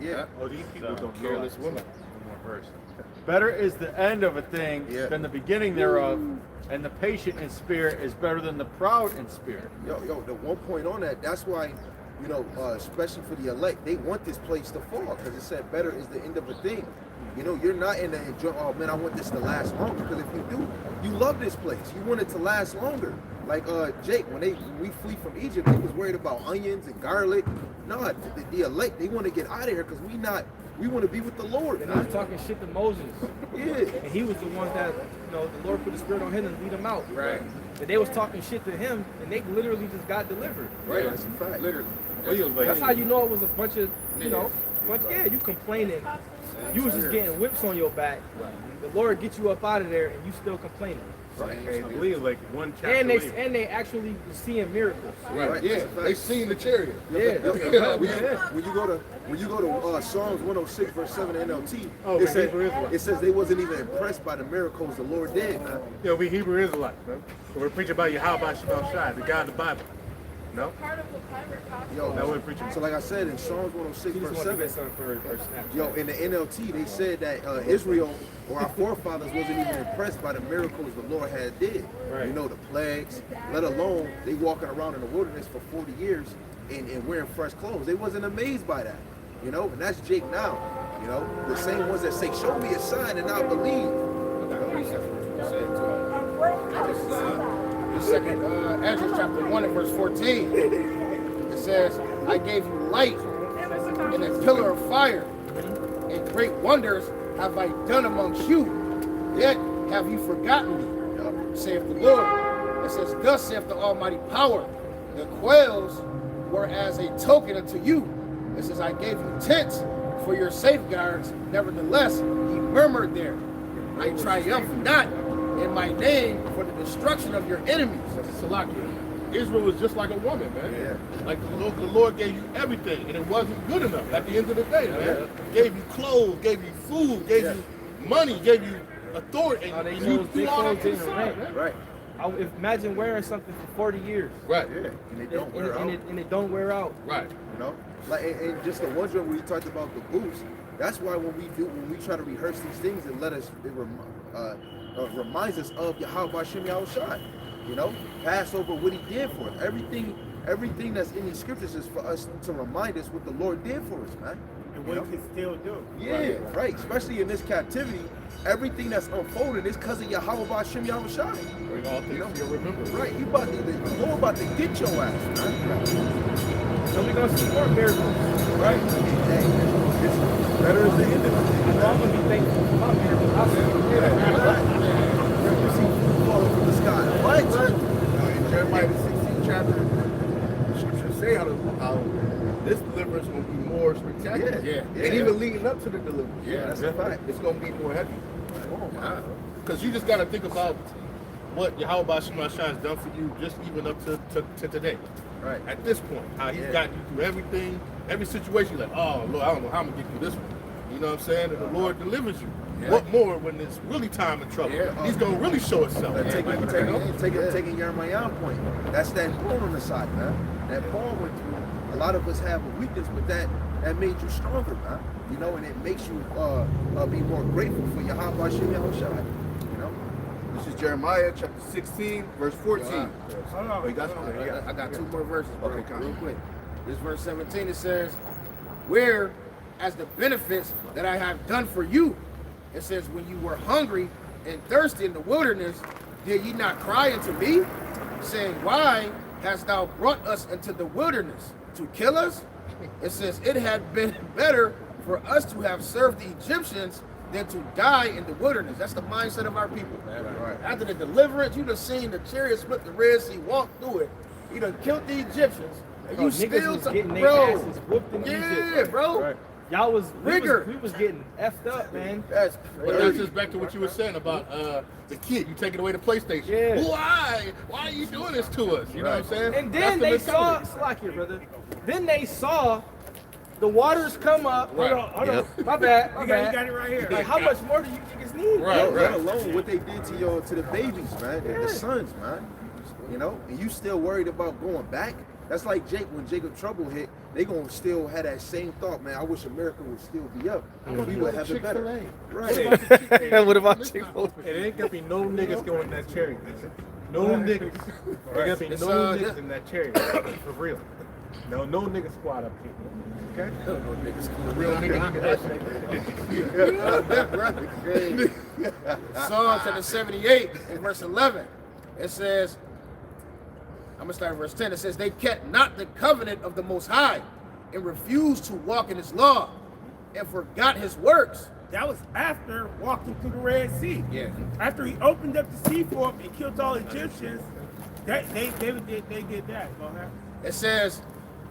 Yeah. Oh, these people don't careless women. Better is the end of a thing than the beginning thereof, and the patient in spirit is better than the proud in spirit. Yo, the one point on that, that's why, you know, especially for the elect, they want this place to fall because it said better is the end of a thing. You know, you're not in the enjoy, oh man, I want this to last longer, because if you do, you love this place. You want it to last longer. Like Jake, when we flee from Egypt, he was worried about onions and garlic. No, the elect, they want to get out of here because we want to be with the Lord. And I was talking shit to Moses. Yeah. And he was the one that, you know, the Lord put the spirit on him and lead him out. Right. And they was talking shit to him, and they literally just got delivered. Right, that's a fact. Literally. That's how you know it was a bunch of, you know, you complaining. You was just getting whips on your back. The Lord get you up out of there, and you still complaining. Right. I believe like one chapter. And they actually seeing miracles. Right. Yeah. They seen the chariot. Yeah. When you go to Psalms 106 verse 7 NLT, Oh, it says they wasn't even impressed by the miracles the Lord did, man. Yeah, we Hebrew Israelites, man. So we're preaching about Yahweh Shema Shai, the God of the Bible. No? Yo, Now we're preaching. so like I said in Psalms 106 He just verse want to 7, get something for snap. yo, in the NLT they said that Israel or our forefathers wasn't even impressed by the miracles the Lord had did. Right. You know, the plagues, let alone they walking around in the wilderness for 40 years and wearing fresh clothes. They wasn't amazed by that. You know, and that's Jake now. You know, the same ones that say, show me a sign and I'll believe. The second Ezra chapter 1 and verse 14. It says, I gave you light in a pillar of fire, and great wonders have I done amongst you. Yet have you forgotten me, saith the Lord. It says, thus saith the Almighty Power, the quails were as a token unto you. It says, I gave you tents for your safeguards. Nevertheless, ye murmured there. I triumph not in my name for the destruction of your enemies. Salakia. Israel was just like a woman, man. Yeah. Like the Lord gave you everything, and it wasn't good enough at the end of the day, man. Gave you clothes, gave you food, gave you money, gave you authority, and you do all that to the side, man. Right. Imagine wearing something for 40 years. Right. Yeah. And it don't wear out. And it don't wear out. Right. You know, like and just the one joke we talked about the boots. That's why when we try to rehearse these things and reminds us of Yahweh Shem Yahushai. You know, Passover, what He did for us. Everything that's in these scriptures is for us to remind us what the Lord did for us, man. And what He can still do. Yeah, right. Especially in this captivity, everything that's unfolding is because of Yahweh Shem Yahushai. Bring all things you'll remember. Right. The Lord about to get your ass, man. So we're gonna see more miracles. Right. Hey, it's better at the end of the day. I'm gonna be thankful for my miracles. I You see falling from the sky. What? In Jeremiah the 16th chapter, the scriptures say how this deliverance will be more spectacular. Yeah. And even leading up to the deliverance. Yeah, that's a fact. It's going to be more heavy. Oh, my. Because you just got to think about what Yahweh Shema Shai has done for you just even up to today. Right. At this point, how He's gotten you through everything, every situation. Like, oh, Lord, I don't know how I'm going to get through this one. You know what I'm saying? And the Lord delivers you. Yeah. What more when it's really time of trouble? Yeah. He's gonna really show himself. Taking Jeremiah's point. That's that thorn on the side, man. That Paul went through. A lot of us have a weakness, but that made you stronger, man. You know, and it makes you be more grateful for your Hashem Yahushua. You know. This is Jeremiah chapter 16, verse 14. Hold Oh, on. you got I got two more verses, bro, Okay, come on. real quick. This verse 17, it says, where as the benefits that I have done for you, it says, when you were hungry and thirsty in the wilderness, did ye not cry unto me, saying, why hast thou brought us into the wilderness to kill us? It says, it had been better for us to have served the Egyptians than to die in the wilderness. That's the mindset of our people, man. Right. After the deliverance, you done seen the chariot split the Red Sea, walk through it. You done killed the Egyptians. And Bro, you niggas still, was getting their bro. asses whooped in Yeah, Egypt. bro. Right. Y'all was Rigor. we was getting effed up, man. That's But that's crazy. just back to what you were saying about the kid. You taking away the PlayStation. Yeah. Why? Why are you doing this to us? You know what I'm saying? And That's then the they saw, mentality. slack here, brother. Then they saw the waters come up. Right. Hold on. My bad. My You bad. got it right here. Like, how much more do you niggas need? Right, Let right. alone what they did to the babies, man, the sons, man. You know, and you still worried about going back? That's like Jake, when Jacob trouble hit, they gonna still have that same thought, man. I wish America would still be up. We would have it better. Right. What about Chick-fil-A? It ain't gonna be no niggas going in that chariot. No niggas. There gonna be It's, no uh, niggas in that chariot. For real. No nigga squad up here. Okay? Real nigga. Psalm chapter 78 and verse 11. It says, I'm gonna start at verse 10. It says, they kept not the covenant of the Most High and refused to walk in his law and forgot his works. That was after walking through the Red Sea. Yeah. After he opened up the sea for him and killed all Egyptians, they did that. Go ahead. It says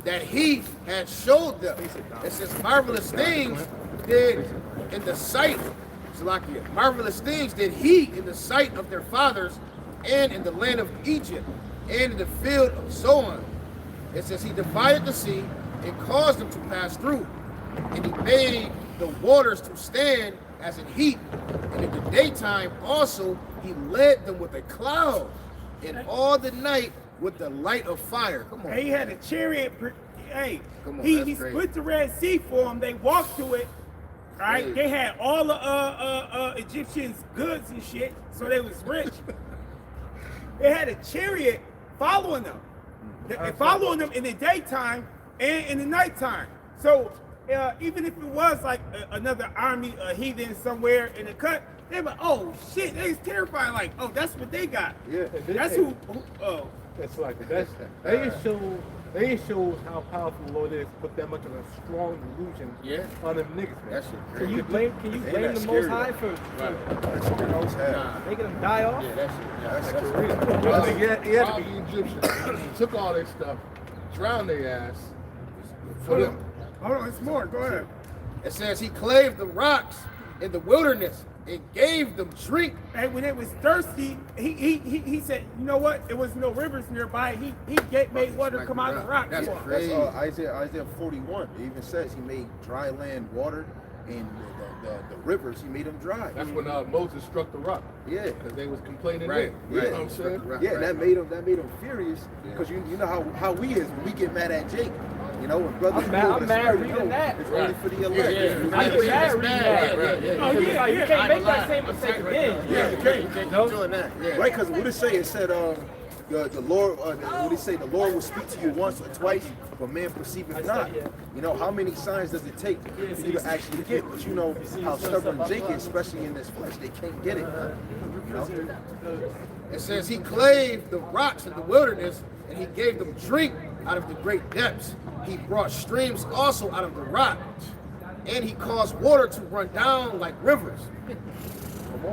that he had showed them. It says marvelous things did in the sight. Salakia. Marvelous things did he in the sight of their fathers and in the land of Egypt and in the field of Zoan. It says he divided the sea and caused them to pass through. And he made the waters to stand as in heat. And in the daytime also he led them with a cloud. And all the night with the light of fire. Come on. And he had a chariot. Hey, Come on, he that's great. split the Red Sea for them. They walked through it. Right? Great. They had all the Egyptians' goods and shit, so they was rich. They had a chariot following them. Following them in the daytime and in the nighttime. So even if it was like another army, a heathen somewhere in the cut, they were, oh shit, they was terrifying. Like, oh, that's what they got. Yeah. That's who oh. It's like they shows how powerful the Lord is to put that much of a strong delusion Yeah. on them niggas, man. That shit Can crazy. you blame that's the Most scary, High though. for making them die off? Yeah, that shit. Yeah, That's that's for real. He had to All be. the Egyptians took all their stuff, drowned their ass for them. Hold on, it's more. Go ahead. It says he clave the rocks in the wilderness and gave them drink. And when it was thirsty, he said, you know what? There was no rivers nearby. He made water come out of the rocks. That's for 'em. crazy. That's Isaiah 41. It even says he made dry land watered and the rivers, he made them dry. That's when Moses struck the rock. Yeah. Because they was complaining Right, then. right. You know what I'm saying? Right. Yeah, that made him furious because you know how we is when we get mad at Jake. You know, when brothers I'm mad reading that. It's Right. only for the elect. Yeah. I get mad reading that. Right, yeah. Oh, yeah, You yeah. can't make that same mistake again. Yeah, you can't. You can't No. keep doing that. Yeah. Right, because what it say? It said the Lord. What it say? The Lord will speak to you once or twice, but man perceiveth not. yeah. You know how many signs does it take for you to actually get? But you know how stubborn Jake is, especially in this flesh. They can't get it. You know. It says he clave the rocks in the wilderness and he gave them drink out of the great depths. He brought streams also out of the rock, and he caused water to run down like rivers.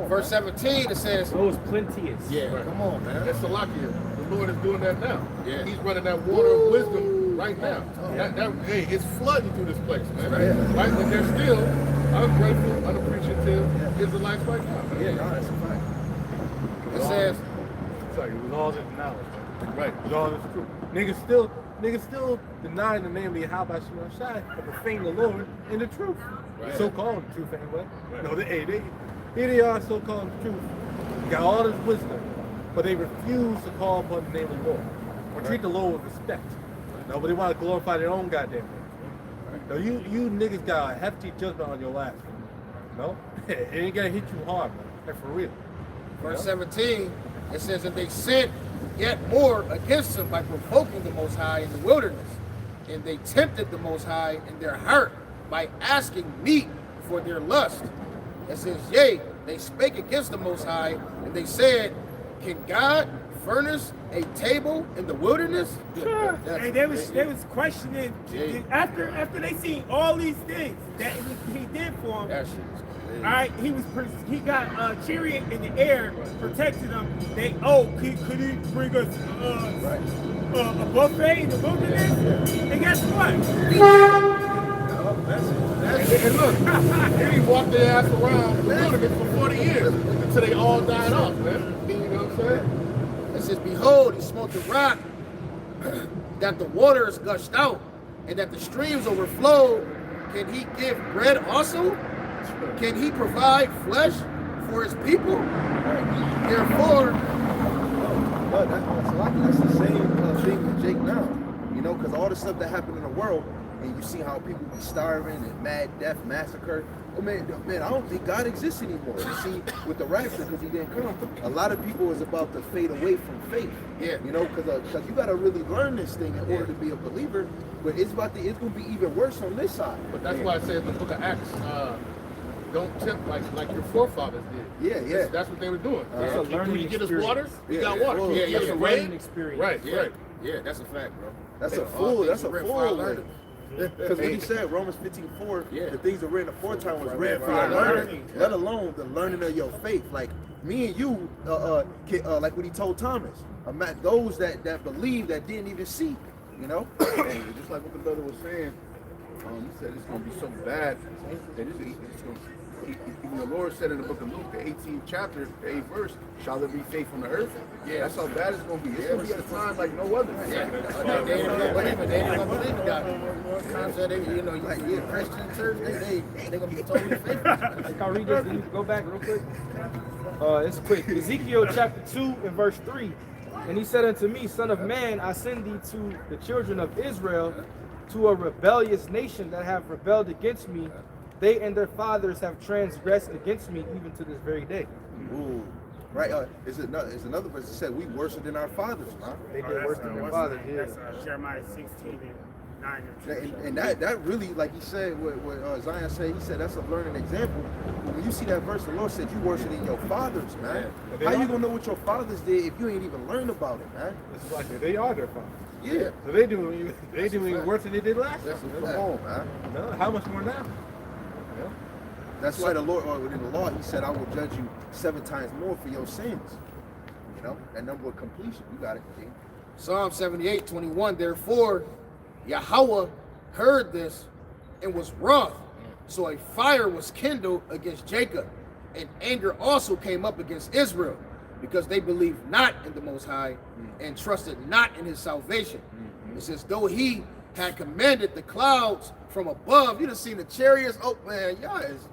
Verse 17, it says, Those plenteous. yeah, come on, man. That's Salakia. The Lord is doing that now. Yeah. He's running that water of wisdom right now. Hey, it's flooding through this place, man. Right? And they're still ungrateful, unappreciative Israelites right now. Man. Yeah, no, that's a fact. It says, It's like it was all this knowledge, man. Right. It was all this truth. Niggas still denying the name of Yahweh Shai, but profane the Lord in the truth. Right. So-called truth anyway. No, here they are so-called truth. Got all this wisdom, but they refuse to call upon the name of the Lord or treat the Lord with respect. No, but they want to glorify their own goddamn name. No, you niggas got a hefty judgment on your life. No, it ain't gonna hit you hard, man. And for real. Verse 17, it says that they sinned yet more against him by provoking the Most High in the wilderness. And they tempted the Most High in their heart by asking meat for their lust. It says, yea, they spake against the Most High, and they said, can God furnish a table in the wilderness? And they was questioning after they seen all these things that he did for them. That shit is crazy. All right, he got a chariot in the air protecting them. Could he bring us a buffet in the wilderness? And guess what? And look, and he walked their ass around the wilderness for 40 years until they all died off, man. You know what I'm saying? It says, behold, he smote the rock, that the waters gushed out, and that the streams overflowed. Can he give bread also? Can he provide flesh for his people? Therefore, that's the same thing with Jake now. You know, because all the stuff that happened in the world, and you see how people be starving and mad death, massacre. Oh man, I don't think God exists anymore. You see, with the rapture, because he didn't come. A lot of people is about to fade away from faith. Yeah. You know, because you got to really learn this thing in order to be a believer. But it's going to be even worse on this side. But that's why I say in the book of Acts, don't tempt like your forefathers did. Yeah. That's what they were doing. It's a learning When you get us experience. water, we Yeah, got yeah. water. Well, Yeah, It's a yeah, learning rain. experience. Right, yeah, right. yeah, that's a fact, bro. That's a All full. things That's a written full. for our learning. Because what he said, Romans 15:4, Yeah. the things that written aforetime was written for Right. our learning, let alone the learning of your faith. Like me and you, like what he told Thomas, those that believe that didn't even see, you know. And just like what the brother was saying, he said it's going to be so bad that it's going to. Even the Lord said in the book of Luke, the 18th chapter, the 8th verse, shall there be faith on the earth? Yeah, that's how bad it's going to be. It's going to be at a time like no other. They ain't gonna believe in God. Concept, you know, like you're a Christian church, they gonna be totally faithful. Can I read this? Can you go back real quick? It's quick. Ezekiel chapter 2 and verse 3. And he said unto me, Son of man, I send thee to the children of Israel, to a rebellious nation that have rebelled against me. They and their fathers have transgressed against me even to this very day. Ooh. Right, it's another verse that said we worse than our fathers, man. They did worse than their fathers. That's Jeremiah 16 and 9 and 10. And that really, like he said, what Zion said, he said that's a learning example. But when you see that verse, the Lord said you worse than your fathers, man. How you gonna know what your fathers did if you ain't even learned about it, man? It's like they are their fathers. Yeah. So they doing worse than they did last time. Come on, man. No, how much more now? Yeah. That's why the Lord, within the law, he said, I will judge you 7 times more for your sins. You know, that number of completion. You got it, King. Psalm 78:21. Therefore, Yahweh heard this and was wroth. So a fire was kindled against Jacob, and anger also came up against Israel, because they believed not in the Most High and trusted not in his salvation. It says, though he had commanded the clouds from above, you done seen the chariots. Oh man, y'all is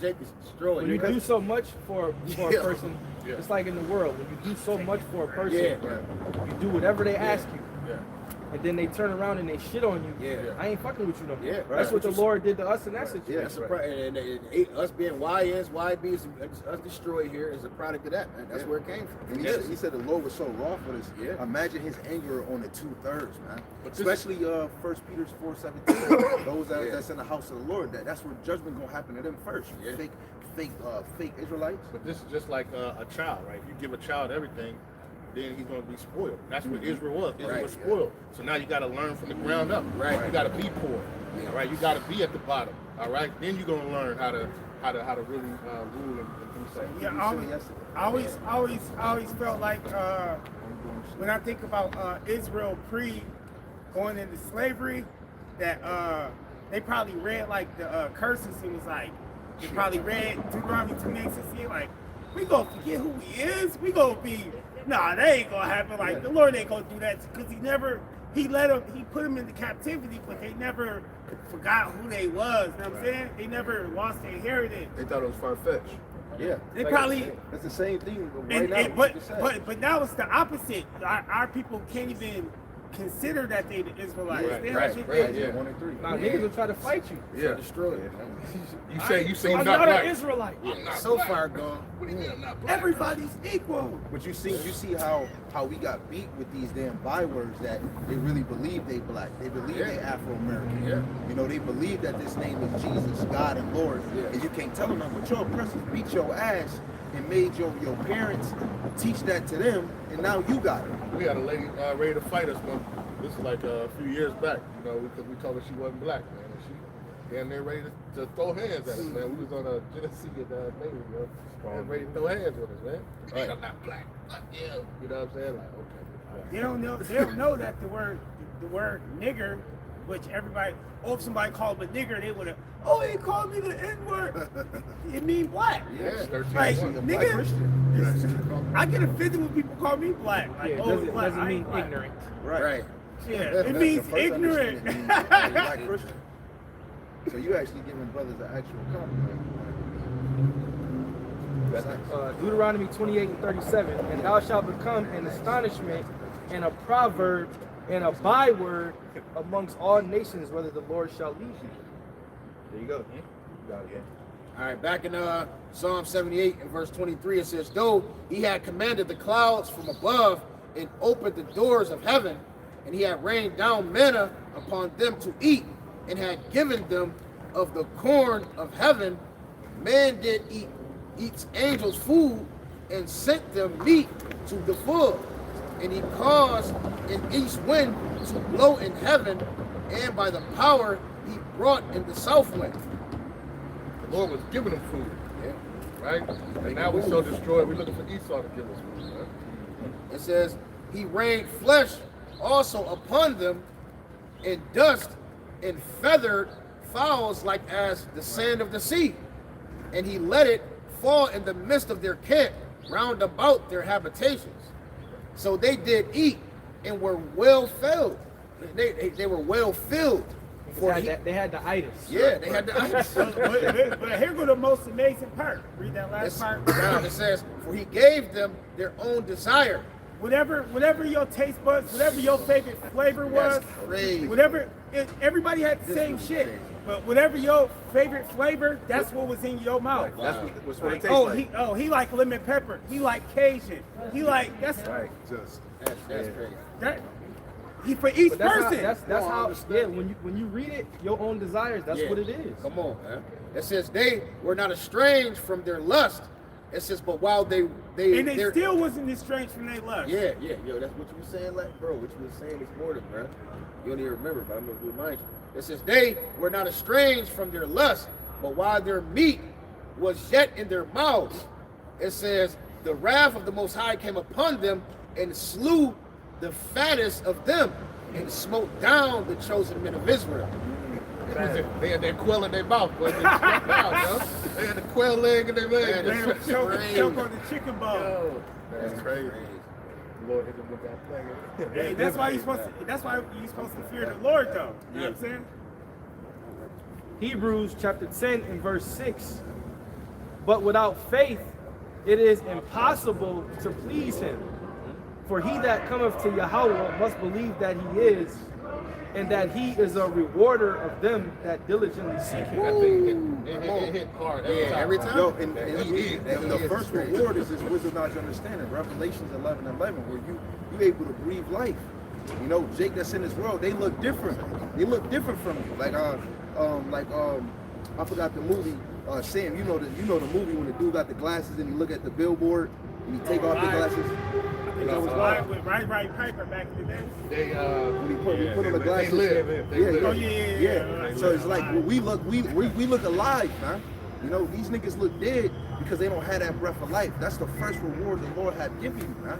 Jacob is destroyed. When you do so much for a Yeah. person, it's like in the world. When you do so much for a person, Yeah. you do whatever they ask you. Yeah. And then they turn around and they shit on you. Yeah. I ain't fucking with you no more. Yeah, That's right. what the Lord did to us in that situation. That's a and us being YNs, YBs, us destroyed here is a product of that, man. That's where it came from. And he said the Lord was so wroth with us. Yeah. Imagine his anger on the 2/3, man. But Especially 1 Peter 4:17. Those that's in the house of the Lord. That's where judgment gonna happen to them first. Yeah. Fake Israelites. But this is just like a child, right? You give a child everything, then he's going to be spoiled. That's what Israel was. Israel Right. was spoiled. So now you got to learn from the ground up. Right. You got to be poor. All right. You got to be at the bottom. All right. Then you're going to learn how to really rule and do something. Yeah, I always felt like when I think about Israel pre going into slavery, that they probably read like the curses and was like, they probably read Deuteronomy 28:16, like, we gonna forget who he is. We gonna be, nah, that ain't gonna happen. Like the Lord ain't gonna do that because he never he put them into captivity, but they never forgot who they was. You know what I'm saying? They never lost their heritage. They thought it was far-fetched. Yeah. They probably. That's the same thing right now. But now it's the opposite. Our people can't even consider that they the Israelites. Right, They don't right, think right, they- yeah. 1 and 3. Nah, niggas will try to fight you. Yeah. Destroy it. You say I'm you're not not an black. Israelite. I'm not So black. far gone. What do you mean I'm not black? Everybody's equal. But you see how we got beat with these damn bywords that they really believe they black. They believe they Afro-American. Yeah. You know, they believe that this name is Jesus, God and Lord. Yeah. And you can't tell them that. But your oppressors beat your ass and made your parents teach that to them, and now you got it. We had a lady ready to fight us one. This is like a few years back, you know, because we told her she wasn't black, man. And she damn near ready to throw hands at us, man. We was on a Genesee at Navy, you know, and ready to throw hands with us, man. Right. I'm not black. Fuck you. You know what I'm saying? Like, okay. They don't know that the word nigger, which everybody, if somebody called him a nigger, they would have, he called me the N-word. It mean black. Yeah. 13 Like, one. nigga, I get offended when people call me black. Like, Yeah, black. doesn't I mean ain't black. ignorant. Right. Yeah, it means The first ignorant. understanding means black Christian. So you actually giving brothers an actual compliment. Deuteronomy 28 and 37. And thou shalt become an astonishment and a proverb and a byword amongst all nations, whether the Lord shall lead you. There you go. You got it. All right, back in Psalm 78 and verse 23, it says, though he had commanded the clouds from above and opened the doors of heaven, and he had rained down manna upon them to eat, and had given them of the corn of heaven, man did eat angels food, and sent them meat to the full. And he caused an east wind to blow in heaven, and by the power he brought in the south wind. The Lord was giving them food, Yeah. right? And now we're so destroyed, we're looking for Esau to give us food, right? It says, he rained flesh also upon them, and dust, and feathered fowls like as the sand of the sea. And he let it fall in the midst of their camp, round about their habitations. So they did eat, and were well filled. They were well filled. They had the itis. Yeah, they had the ice. But here go the most amazing part. Read that last part. Down, it says, for he gave them their own desire. Whatever your taste buds, whatever your favorite flavor was, That's crazy. everybody had the same shit. But whatever your favorite flavor, that's what was in your mouth. That's what it tastes like. He like lemon pepper. He like Cajun. He like that's That's crazy. he for each But that's person. that's how. Yeah, when you read it, your own desires. That's Yeah. what it is. Come on, man. It says they were not estranged from their lust. It says, but while and they they're- still wasn't estranged from their lust. Yeah, yo, that's what you were saying, like, bro. What you were saying this morning, bro. You don't even remember, but I'm gonna remind you. It says they were not estranged from their lust, but while their meat was yet in their mouths, it says the wrath of the Most High came upon them and slew the fattest of them and smote down the chosen men of Israel. They had that quail in their mouth, boy. They stuck out, yo. They had the quail leg in their leg. They were choke on the chicken bone. Yo, that's crazy. The Lord hit them with that thing. Hey, that's why you're supposed to fear the Lord, though. You know what I'm saying? Hebrews chapter 10 and verse 6. But without faith, it is impossible to please him. For he that cometh to Yahweh must believe that he is, and that he is a rewarder of them that diligently seek him. That thing hit hard every time. Yo, and the first reward is this wisdom knowledge understanding. Revelations 11:11, where you able to breathe life. You know, Jake that's in this world, they look different. They look different from you. Like I forgot the movie. Sam, you know the movie when the dude got the glasses and he look at the billboard and he take off the glasses. That was live with Right Piper back in the day. They When he put on the glasses. They live. They live. Oh yeah. So it's like we look alive, man. You know, these niggas look dead because they don't have that breath of life. That's the first reward the Lord had given you, man.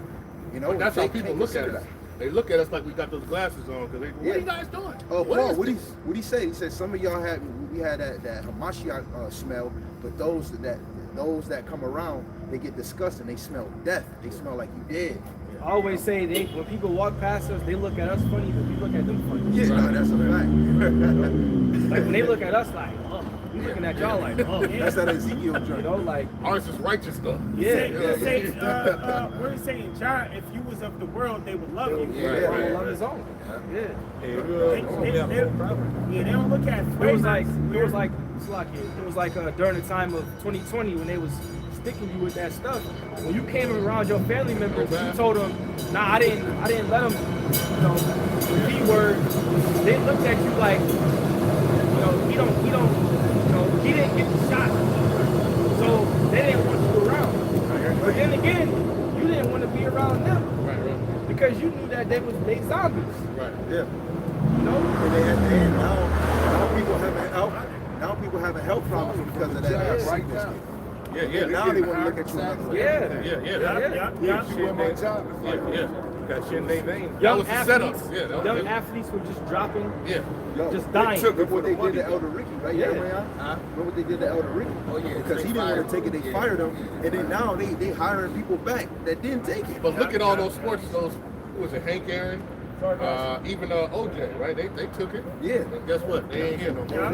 You know, But that's they how people can't look at consider us. that. They look at us like we got those glasses on because they. What are you guys doing? Oh, What Paul, is this? what he say? He said some of y'all we had that Hamashiach smell, but those that come around, they get disgusting. They smell death. They smell like you dead. I always say when people walk past us, they look at us funny, but we look at them funny. Yeah, no, that's a fact. Like when they look at us like, oh, we looking at y'all like, oh, That's that Ezekiel joint. you know, like, Ours is righteous stuff. yeah. We're saying, John, if you was of the world, they would love you. Yeah. Everyone love his own. Yeah. They don't look at It was like, fragrance. it was like during the time of 2020 when they was sticking you with that stuff. When you came around your family members, you told them, nah, I didn't let them, you know, the B word. They looked at you like, you know, he didn't get the shot. So they didn't want you around. But then again, you didn't want to be around them. Right. Because you knew that they zombies. Right. Yeah. You know? And now people having health problems because of that. Right now. Yeah. Now they want to look at you another way. Yeah. Shit, Doing my man. job. Yeah. Got shit in their veins. That was the setup. athletes, Yeah, that was young it. athletes were just dropping, Yeah. Yo, just dying. Look what they did to Elder Ricky, right? Yeah. Remember what they did to Elder Ricky? Oh, yeah. Because he didn't want to take it, they fired him, and then now they hiring people back that didn't take it. But look at all those sports. Those, who was it? Hank Aaron, even OJ, right? They took it. Yeah. And guess what? They ain't here no more.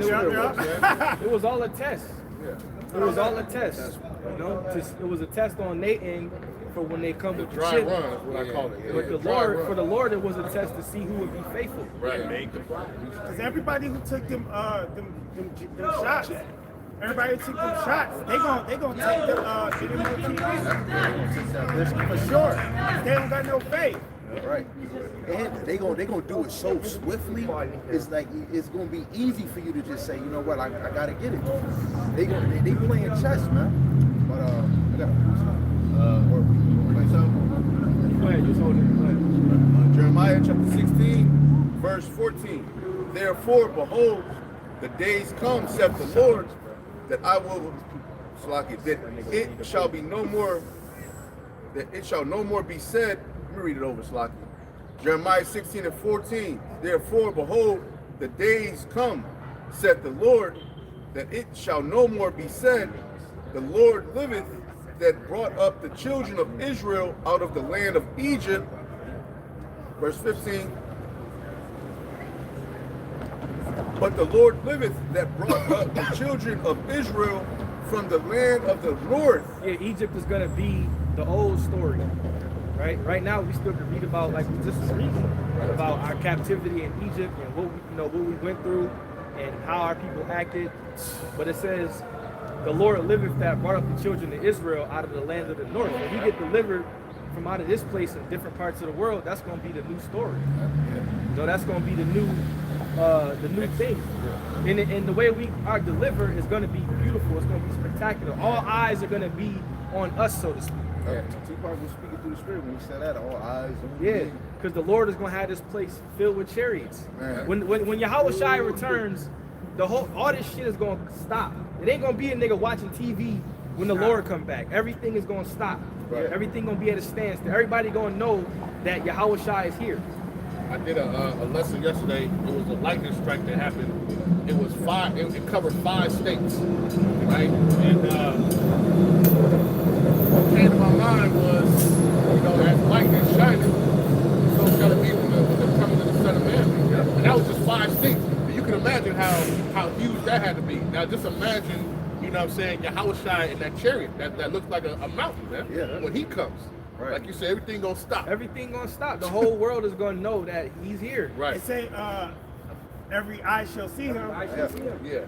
It was all a test. Yeah. It was all a test. You know, it was a test on their end for when they come with the Dry chip. run is what I call it. But Dry run. for the Lord, it was a test to see who would be faithful. Right. Because everybody who took them shots, everybody who took them shots, they gonna take them TV. For sure. They don't got no faith. Right. And they gonna do it so swiftly. It's like it's gonna be easy for you to just say, you know what, I gotta get it. They playing chess, man. But I gotta do something. Go ahead, just hold it. Go ahead. Jeremiah chapter 16, verse 14. Therefore, behold, the days come, saith the Lord, that I will, that it shall be no more, that it shall no more be said. Let me read it over, Slaki. Jeremiah 16 and 14. Therefore, behold, the days come, saith the Lord, that it shall no more be said, the Lord liveth, that brought up the children of Israel out of the land of Egypt. Verse 15. But the Lord liveth, that brought up the children of Israel from the land of the north. Yeah, Egypt is gonna be the old story, right? Right now, we still can read about, like we just reading about our captivity in Egypt and what we went through and how our people acted. But it says, the Lord liveth, that brought up the children of Israel out of the land of the north. When we get delivered from out of this place in different parts of the world, that's going to be the new story. You know, that's going to be the new thing. And the way we are delivered is going to be beautiful. It's going to be spectacular. All eyes are going to be on us, so to speak. Tupac was speaking through the spirit when he said that. All eyes on Yeah, me. because the Lord is going to have this place filled with chariots. Man. When Yahweh Shai returns, all this shit is going to stop. It ain't going to be a nigga watching TV when the Lord come back. Everything is going to stop. Right. Everything going to be at a standstill. Everybody going to know that Yahweh Shai is here. I did a lesson yesterday. It was a lightning strike that happened. It was it covered 5 states, right? And what came to my mind was, that lightning shining, so shall it be when the coming of the Son of Man. And that was just 5 states. And you can imagine how huge that had to be. Now just imagine, Yahweh Shai in that chariot that looks like a mountain, man. Yeah. When he comes. Right. Like you said, everything gonna stop. Everything going to stop. The whole world is going to know that he's here. Right. They say every eye shall see him. I shall see him. Yeah.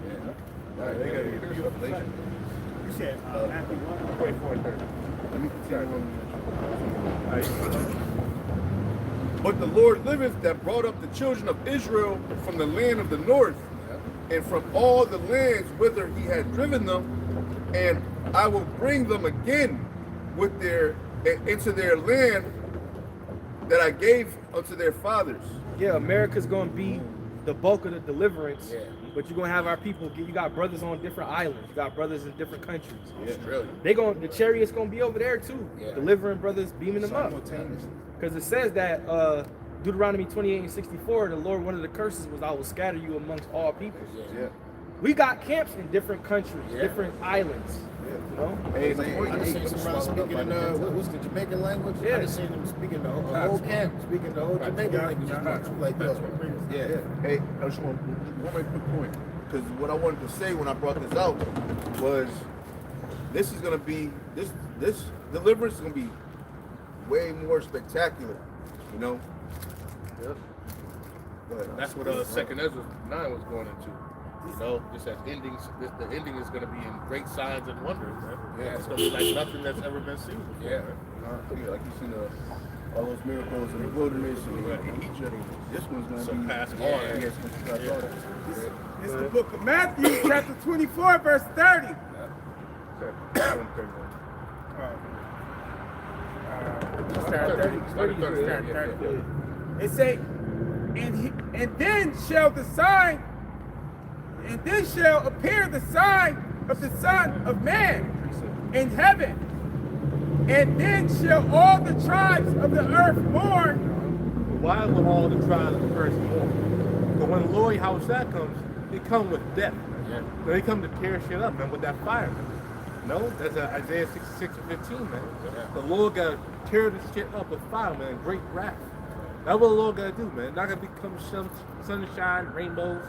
Right. They gotta get You said Matthew 1:24-30. Let me continue on. But the Lord liveth, that brought up the children of Israel from the land of the north, and from all the lands whither he had driven them, and I will bring them again into their land that I gave unto their fathers. Yeah, America's going to be the bulk of the deliverance. Yeah. But you're going to have our people, you got brothers on different islands. You got brothers in different countries. Australia. The chariot's going to be over there too. Yeah. Delivering brothers, beaming them up. Because it says that Deuteronomy 28:64, the Lord, one of the curses was, I will scatter you amongst all people. Yeah. We got camps in different countries, Yeah. different islands. You know? Hey, I just seen some brothers speaking in what's the Jamaican language? Yeah. I just seen them speaking the whole camp, speaking the whole Jamaican language like this. Yeah. Hey, I just want one more quick point, because what I wanted to say when I brought this out was, this is gonna be this deliverance is gonna be way more spectacular, you know. Yep. But, That's what Second Ezra 9 was going into. You know, this has endings. The ending is going to be in great signs and wonders, man. Yeah. It's going to be like nothing that's ever been seen before. Yeah. yeah, like you seen all those miracles in the wilderness and in Egypt. This one's gonna Surpass be all. yeah, it's gonna surpass all that. It's the book of Matthew, chapter 24, verse 30. It say, and then shall appear the sign of the Son of Man in heaven, and then shall all the tribes of the earth mourn. Why will all the tribes of the earth mourn? But when the Lord Yahushua comes, he come with death. Yeah. So he come to tear shit up, man, with that fire, man. No, that's Isaiah 66 and 15, man. Yeah. The Lord got to tear this shit up with fire, man, great wrath. That's what the Lord got to do, man. Not going to become sunshine, rainbows.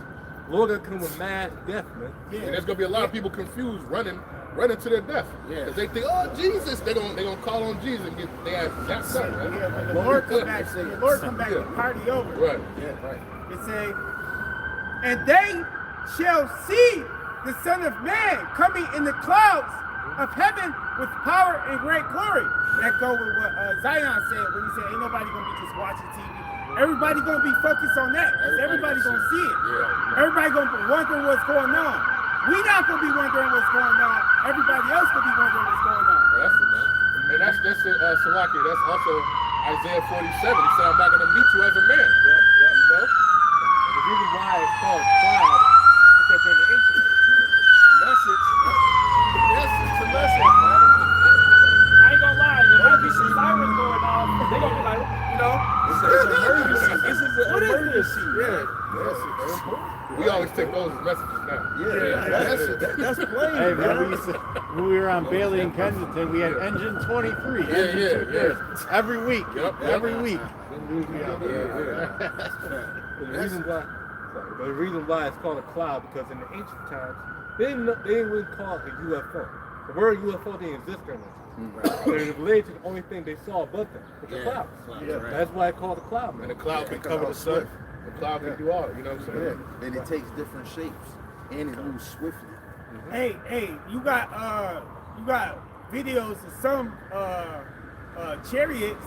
The Lord got to come with mass death, man. And there's going to be a lot of people confused, running to their death. Yeah. Because they think, oh, Jesus. They're gonna call on Jesus and get their ass zapped up, man. Yeah, when the Lord come back, the party over. Right. Yeah, right. It say, and they shall see the Son of Man coming in the clouds of heaven with power and great glory. That go with what Zion said when he said, ain't nobody gonna be just watching TV. Everybody gonna be focused on that. Everybody gonna see it. Yeah. Everybody gonna be wondering what's going on. We not gonna be wondering what's going on. Everybody else gonna be wondering what's going on. Well, that's it, man. And that's Salaki. That's also Isaiah 47. He said, I'm not going to meet you as a man. You know? The reason why it's called cloud is because in the ancient Message. Yes, it's a message, man. I ain't gonna lie, there might be some sirens going off. They gonna be like, you know, It's an emergency. This is an what is emergency. this? Yeah. We always take those as messages now. That's plain. Hey man, when we were on Bailey and Kensington, we had Engine 23. Yeah. Every week. Yep. Every week. The reason why it's called a cloud, because in the ancient times, they didn't really call it a UFO. The word UFO didn't exist during that time. They're related to the only thing they saw above them, was the clouds. Yeah. That's why it's called a cloud, man. And the cloud can cover the sun. The cloud can do all it, you know what I'm saying? And it takes different shapes and it moves swiftly. Hey, you got videos of some chariots,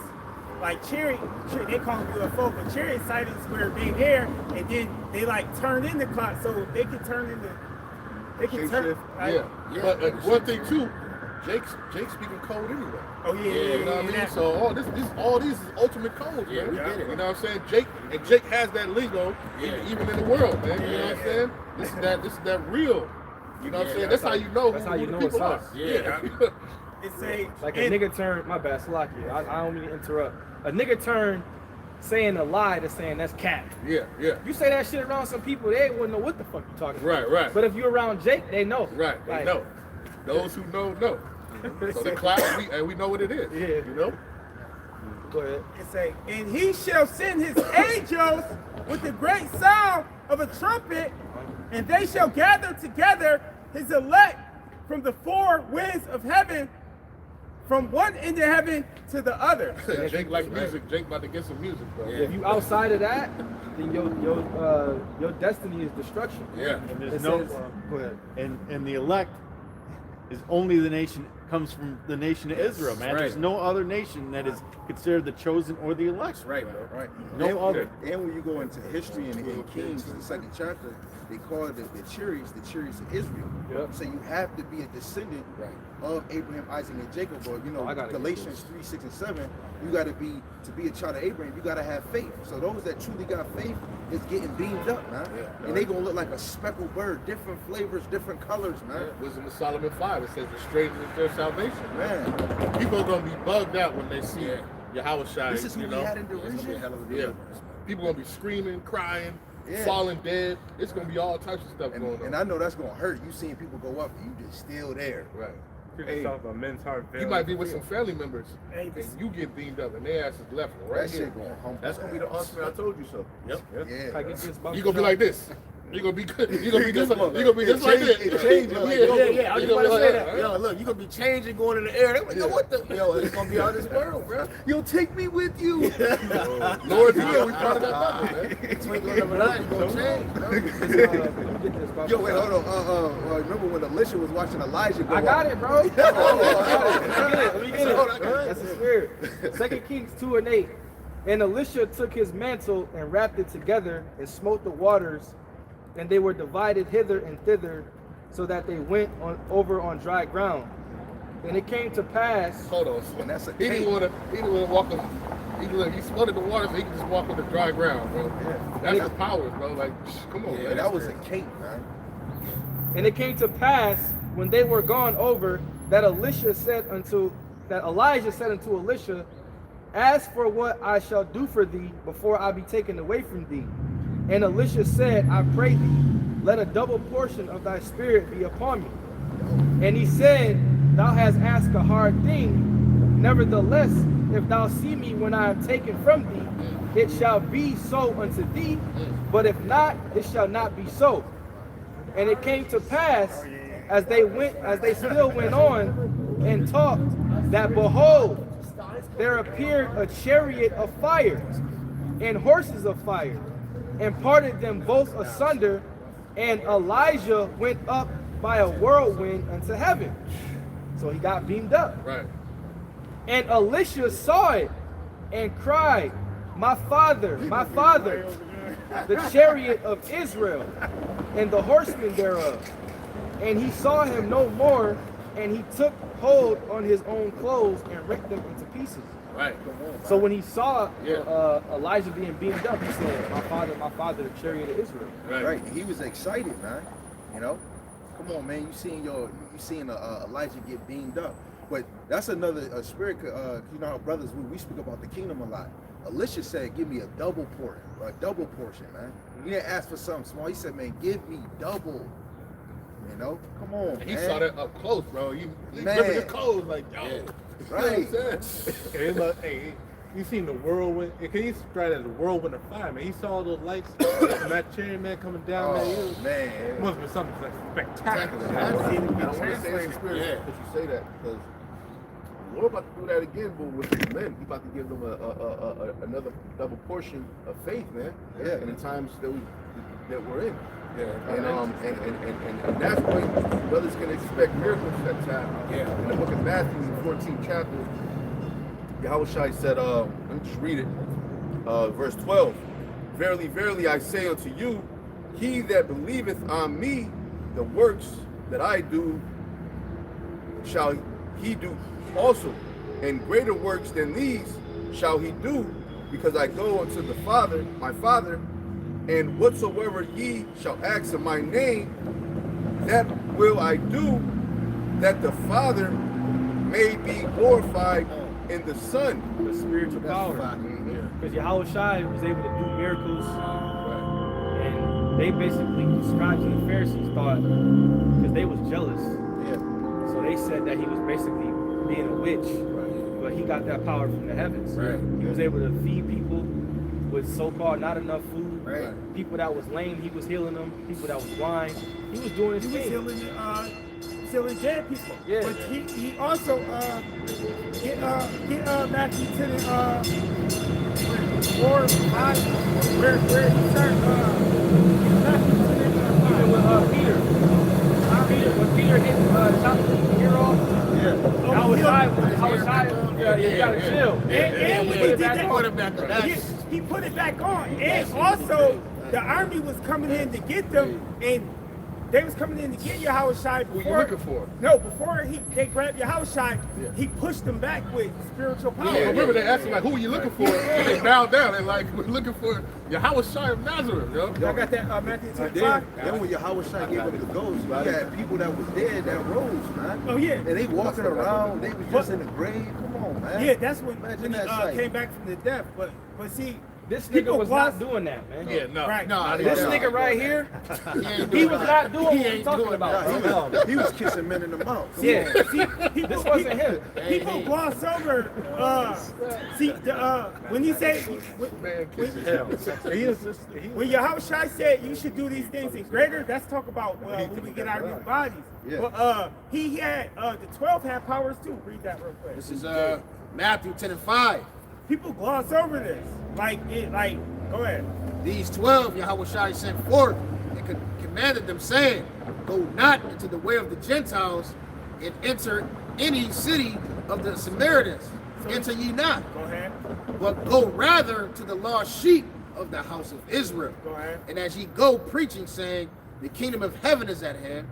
like they call them UFO, but chariot sightings where they there and then they like turn in the clock so they can turn into, they can turn. Like, Yeah. But one thing too, Jake's speaking code anyway. Oh yeah, You know what I mean? So all these is ultimate codes, Yeah, man. we get it. You know what I'm saying? Jake has that lingo even in the world, man. You know what I'm saying? This is that real. You know what I'm saying? That's how you know that's who how you the know people it's are. us. Yeah. it's a Like a nigga turn, my bad, Salaki, I don't mean to interrupt. A nigga turn saying a lie to saying that's cap. Yeah. You say that shit around some people, they wouldn't know what the fuck you talking about. Right. But if you're around Jake, they know. Right. They Like, know. Those who know. So the cloud, we know what it is. Yeah. You know? Go ahead. It say, and he shall send his angels with the great sound of a trumpet, and they shall gather together his elect from the four winds of heaven, from one end of heaven to the other. Jake like music. Jake about to get some music, bro. If you outside of that, then your destiny is destruction. Yeah. And It there's says, no, go ahead. and the elect is only the nation, comes from the nation of Israel, man. right. There's no other nation that is considered the chosen or the elect. That's right, bro. Right. No and, other. And when you go into history and in Kings, in the second chapter, they call it the chariots of Israel. Yep. So you have to be a descendant of Abraham, Isaac, and Jacob. Or I gotta get Galatians 3, 6, and 7. You got to be a child of Abraham. You got to have faith. So those that truly got faith is getting beamed up, man. Yeah. And they gonna look like a speckled bird, different flavors, different colors, man. Wisdom of Solomon 5, it says the strangers is their salvation. Man, People are gonna be bugged out when they see Yahweh Shai, this is who you we know. had in It's gonna be a derision. hell of a Yeah. deliverance, man. People gonna be screaming, crying, Yeah. falling dead. It's gonna be all types of stuff going on. And I know that's gonna hurt. You seeing people go up and you just still there. Right. People talk about men's heart You failure. might be with some family members, Hey, and this- you get beamed up, and their ass is left right That here. shit gonna humble. That's gonna be the answer. I told you so. Yep. Yeah. I get this You gonna be like this. You gonna be good. You gonna be just like, you gonna be It just like change- this. it changes. Yeah, Like, Yeah, yeah. I You was gonna about to be say like that. that. Yo, look, you gonna be changing, going in the air. They're like, yo, what the? Yo, it's gonna be out of this world, bro. Yo, take me with you. Lord, yeah, we part of that bubble, man. It's gonna change, bro. Yo, wait, hold on. Remember when Alicia was watching Elijah go I got up? it, bro. Let me get it. Hold on, go ahead. That's the spirit. 2 Kings 2:8. And Elisha took his mantle and wrapped it together and smote the waters, and they were divided hither and thither, so that they went over on dry ground. And it came to pass. Hold on. And that's a He didn't want to walk on. He flooded the water so he could just walk on the dry ground, bro. That's his powers, bro. Like, come on, Yeah, man. that was a cape, man. And it came to pass when they were gone over that Elijah said unto Elisha, "Ask for what I shall do for thee before I be taken away from thee." And Elisha said, "I pray thee, let a double portion of thy spirit be upon me." And he said, "Thou hast asked a hard thing. Nevertheless, if thou see me when I am taken from thee, it shall be so unto thee. But if not, it shall not be so." And it came to pass, as they still went on and talked, that behold, there appeared a chariot of fire and horses of fire, and parted them both asunder, and Elijah went up by a whirlwind unto heaven. So he got beamed up. Right. And Elisha saw it and cried, my father, the chariot of Israel and the horsemen thereof." And he saw him no more, and he took hold on his own clothes and rent them into pieces. Right. So when he saw Yeah. Elijah being beamed up, he said, my father, the chariot of Israel. Right. He was excited, man. You know, come on, man. You seeing Elijah get beamed up, but that's another spirit. You know how brothers we speak about the kingdom a lot. Elisha said, "Give me a double portion, man." He didn't ask for something small. He said, "Man, give me double." You know, come on, And he man. saw that up close, bro. He Man. ripping his clothes like, yo. Right. You know what I'm saying? Hey, look, hey, you seen the whirlwind? Can you describe it as a whirlwind of fire, man? He saw those lights from that chariot, man, coming down, man. Oh, It man. must have been something like spectacular. And I want to say it's translated. spirit Yeah. that you say that because the Lord about to do that again, but with his men. He about to give them another double portion of faith, man. Yeah. In the times that we're in. Yeah. And that's when brothers can expect miracles at that time. Yeah. In the book of Matthew, the 14th chapter, Yahushua said, let me just read it, verse 12. "Verily, verily, I say unto you, he that believeth on me, the works that I do, shall he do also, and greater works than these shall he do, because I go unto the Father, my Father, and whatsoever ye shall ask in my name, that will I do, that the Father may be glorified in the Son." The spiritual power. Because Yahushua was able to do miracles, and they basically, the scribes and the Pharisees thought, because they was jealous, so they said that he was basically being a witch, but he got that power from the heavens. Right. He was able to feed people with so-called not enough food. Right. People that was lame, he was healing them. People that was blind, he was doing his He was thing. healing dead people. Yeah. But he also get Matthew to the 4, 5, where he started Matthew to the Even with Peter. When Peter hit the top of the ear off, you gotta chill. And when he did that, he put it back on. And also, the army was coming in to get them, and they was coming in to get Yahushua before. Who you looking for? No, before they grabbed Yahushua, he pushed them back with spiritual power. Yeah, remember they asked him like, "Who are you looking for?" And they bowed down. They're like, "We're looking for Yahushua of Nazareth, yo." Y'all got that Matthew And 25? then when Yahushua gave up the ghost, you had people that was dead that rose, man. Oh, yeah. And they walking around, they was just in the grave. Come on, man. Yeah, that's when Imagine he that sight. came back from the death. But see, This People nigga was gloss- not doing that, man. Yeah, no. Right. No, This yeah, nigga right here, he he was not doing what He we ain't talking doing about, that. bro. He was kissing men in the mouth. Come Yeah, on. See, this wasn't him. people gloss over. When you say Man, kiss his hell. He is just, when Yahushua said you should do these things in greater, let's talk about when we get our new bodies. Yeah. But he had the 12 had powers too. Read that real quick. This is Matthew 10 and 5. People gloss over this. Go ahead. These 12 Yahweh Shai sent forth and commanded them, saying, go not into the way of the Gentiles and enter any city of the Samaritans. Enter ye not, Go ahead. but go rather to the lost sheep of the house of Israel. Go ahead. And as ye go preaching, saying, the kingdom of heaven is at hand,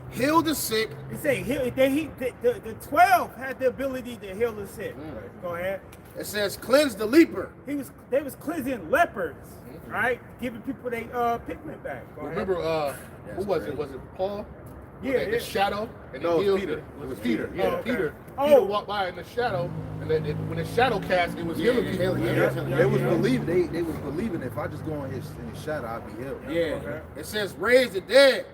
heal the sick. He say the 12 had the ability to heal the sick. Go ahead. It says, cleanse the leper. They was cleansing lepers, right? Giving people their pigment back. Go ahead. remember, who was it? Was it Paul? Yeah, The shadow? And No, he it was healed Peter. It was Peter. Yeah, Oh, okay. Peter. Oh. Peter walked by in the shadow, and then when the shadow cast, it was healing people. They was believing. They was believing if I just go in his shadow, I'll be healed. Yeah. It says, raise the dead.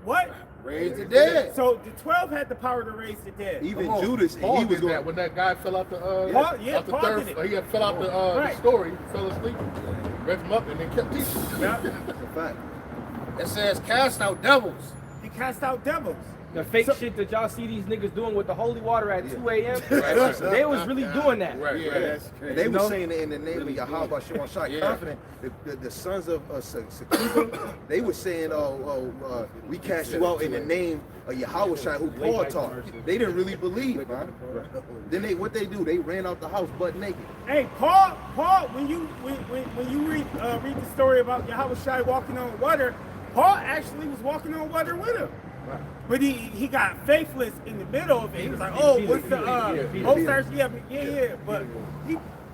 What? Raise the dead. So the 12 had the power to raise the dead. Even Come on. Judas, Paul he was did that going. when that guy fell out the Paul- out the Paul third. did it. He had fell out the Right. story, fell asleep, read him up, and then kept teaching. Yeah. Fact. It says, cast out devils. He cast out devils. The fake shit that y'all see these niggas doing with the holy water at 2 a.m. Right. They was really doing that. Right, Yeah, right. that's And they You were know? saying in the name of Yahweh Shema Shai, Yeah. confident. The sons of Sekiba, they were saying, we cast you out in the name of Yahweh Shai, who Paul taught. They didn't really believe, man. Then what they do? They ran out the house butt naked. Hey, Paul, when you read the story about Yahweh Shai walking on water, Paul actually was walking on water with him. But he got faithless in the middle of it. He was like, oh, what's the Osiris? Yeah. But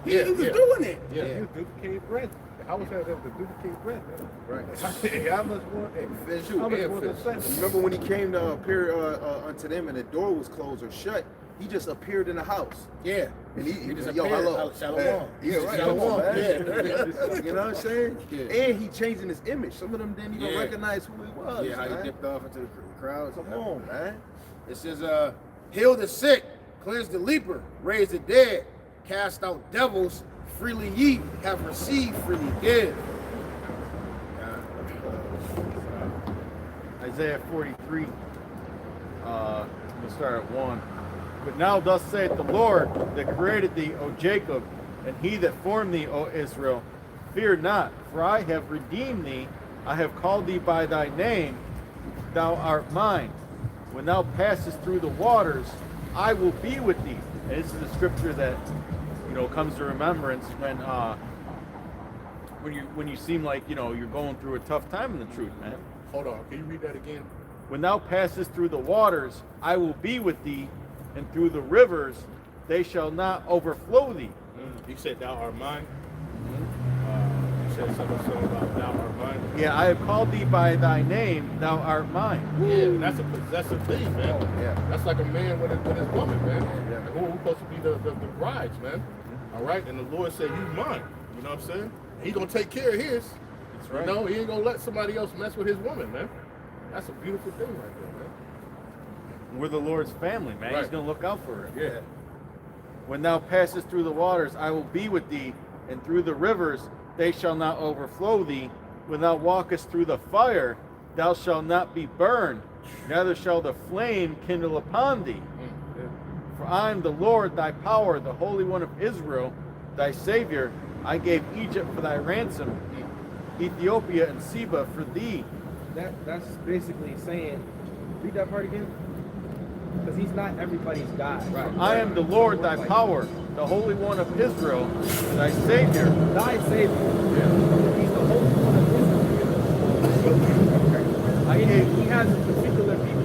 he was doing it. Yeah, he was duplicated bread. I was saying that the duplicated bread. Right. How much more? Fish, How much and more fish. to say? Remember when he came to appear unto them and the door was closed or shut? He just appeared in the house. Yeah. And he just yo, appeared. hello. Shalom. Yeah, right. Shalom. Come on, man. Yeah. You know what I'm saying? Yeah. And he changing his image. Some of them didn't even Yeah. recognize who he was. Yeah, how man. he dipped off into the crowd. Come on, man. It says, heal the sick, cleanse the leper, raise the dead, cast out devils, freely ye have received, freely give. Isaiah 43, we'll start at 1. But now thus saith the Lord that created thee, O Jacob, and he that formed thee, O Israel, fear not, for I have redeemed thee, I have called thee by thy name, thou art mine. When thou passest through the waters, I will be with thee. And this is the scripture that, comes to remembrance when you seem like, you're going through a tough time in the truth, man. Hold on. Can you read that again? When thou passest through the waters, I will be with thee, and through the rivers, they shall not overflow thee. You said thou art mine. You said something about thou art mine. Yeah, I have called thee by thy name, thou art mine. Yeah, that's a possessive thing, man. Yeah. That's like a man with his woman, man. Yeah. And who's supposed to be the brides, man. All right, and the Lord said, "You mine." You know what I'm saying? He gonna take care of his. That's right. You know, he ain't gonna let somebody else mess with his woman, man. That's a beautiful thing right there, man. We're the Lord's family, man. He's Right. going to look out for it. Yeah. When thou passest through the waters, I will be with thee, and through the rivers, they shall not overflow thee. When thou walkest through the fire, thou shalt not be burned, neither shall the flame kindle upon thee. For I am the Lord thy power, the Holy One of Israel, thy Savior. I gave Egypt for thy ransom, Ethiopia and Seba for thee. That's basically saying, read that part again. Because he's not everybody's God. Right. I am the Lord thy power, the Holy One of Israel, thy Savior. Thy Savior. He's the Holy One of Israel. He has a particular people.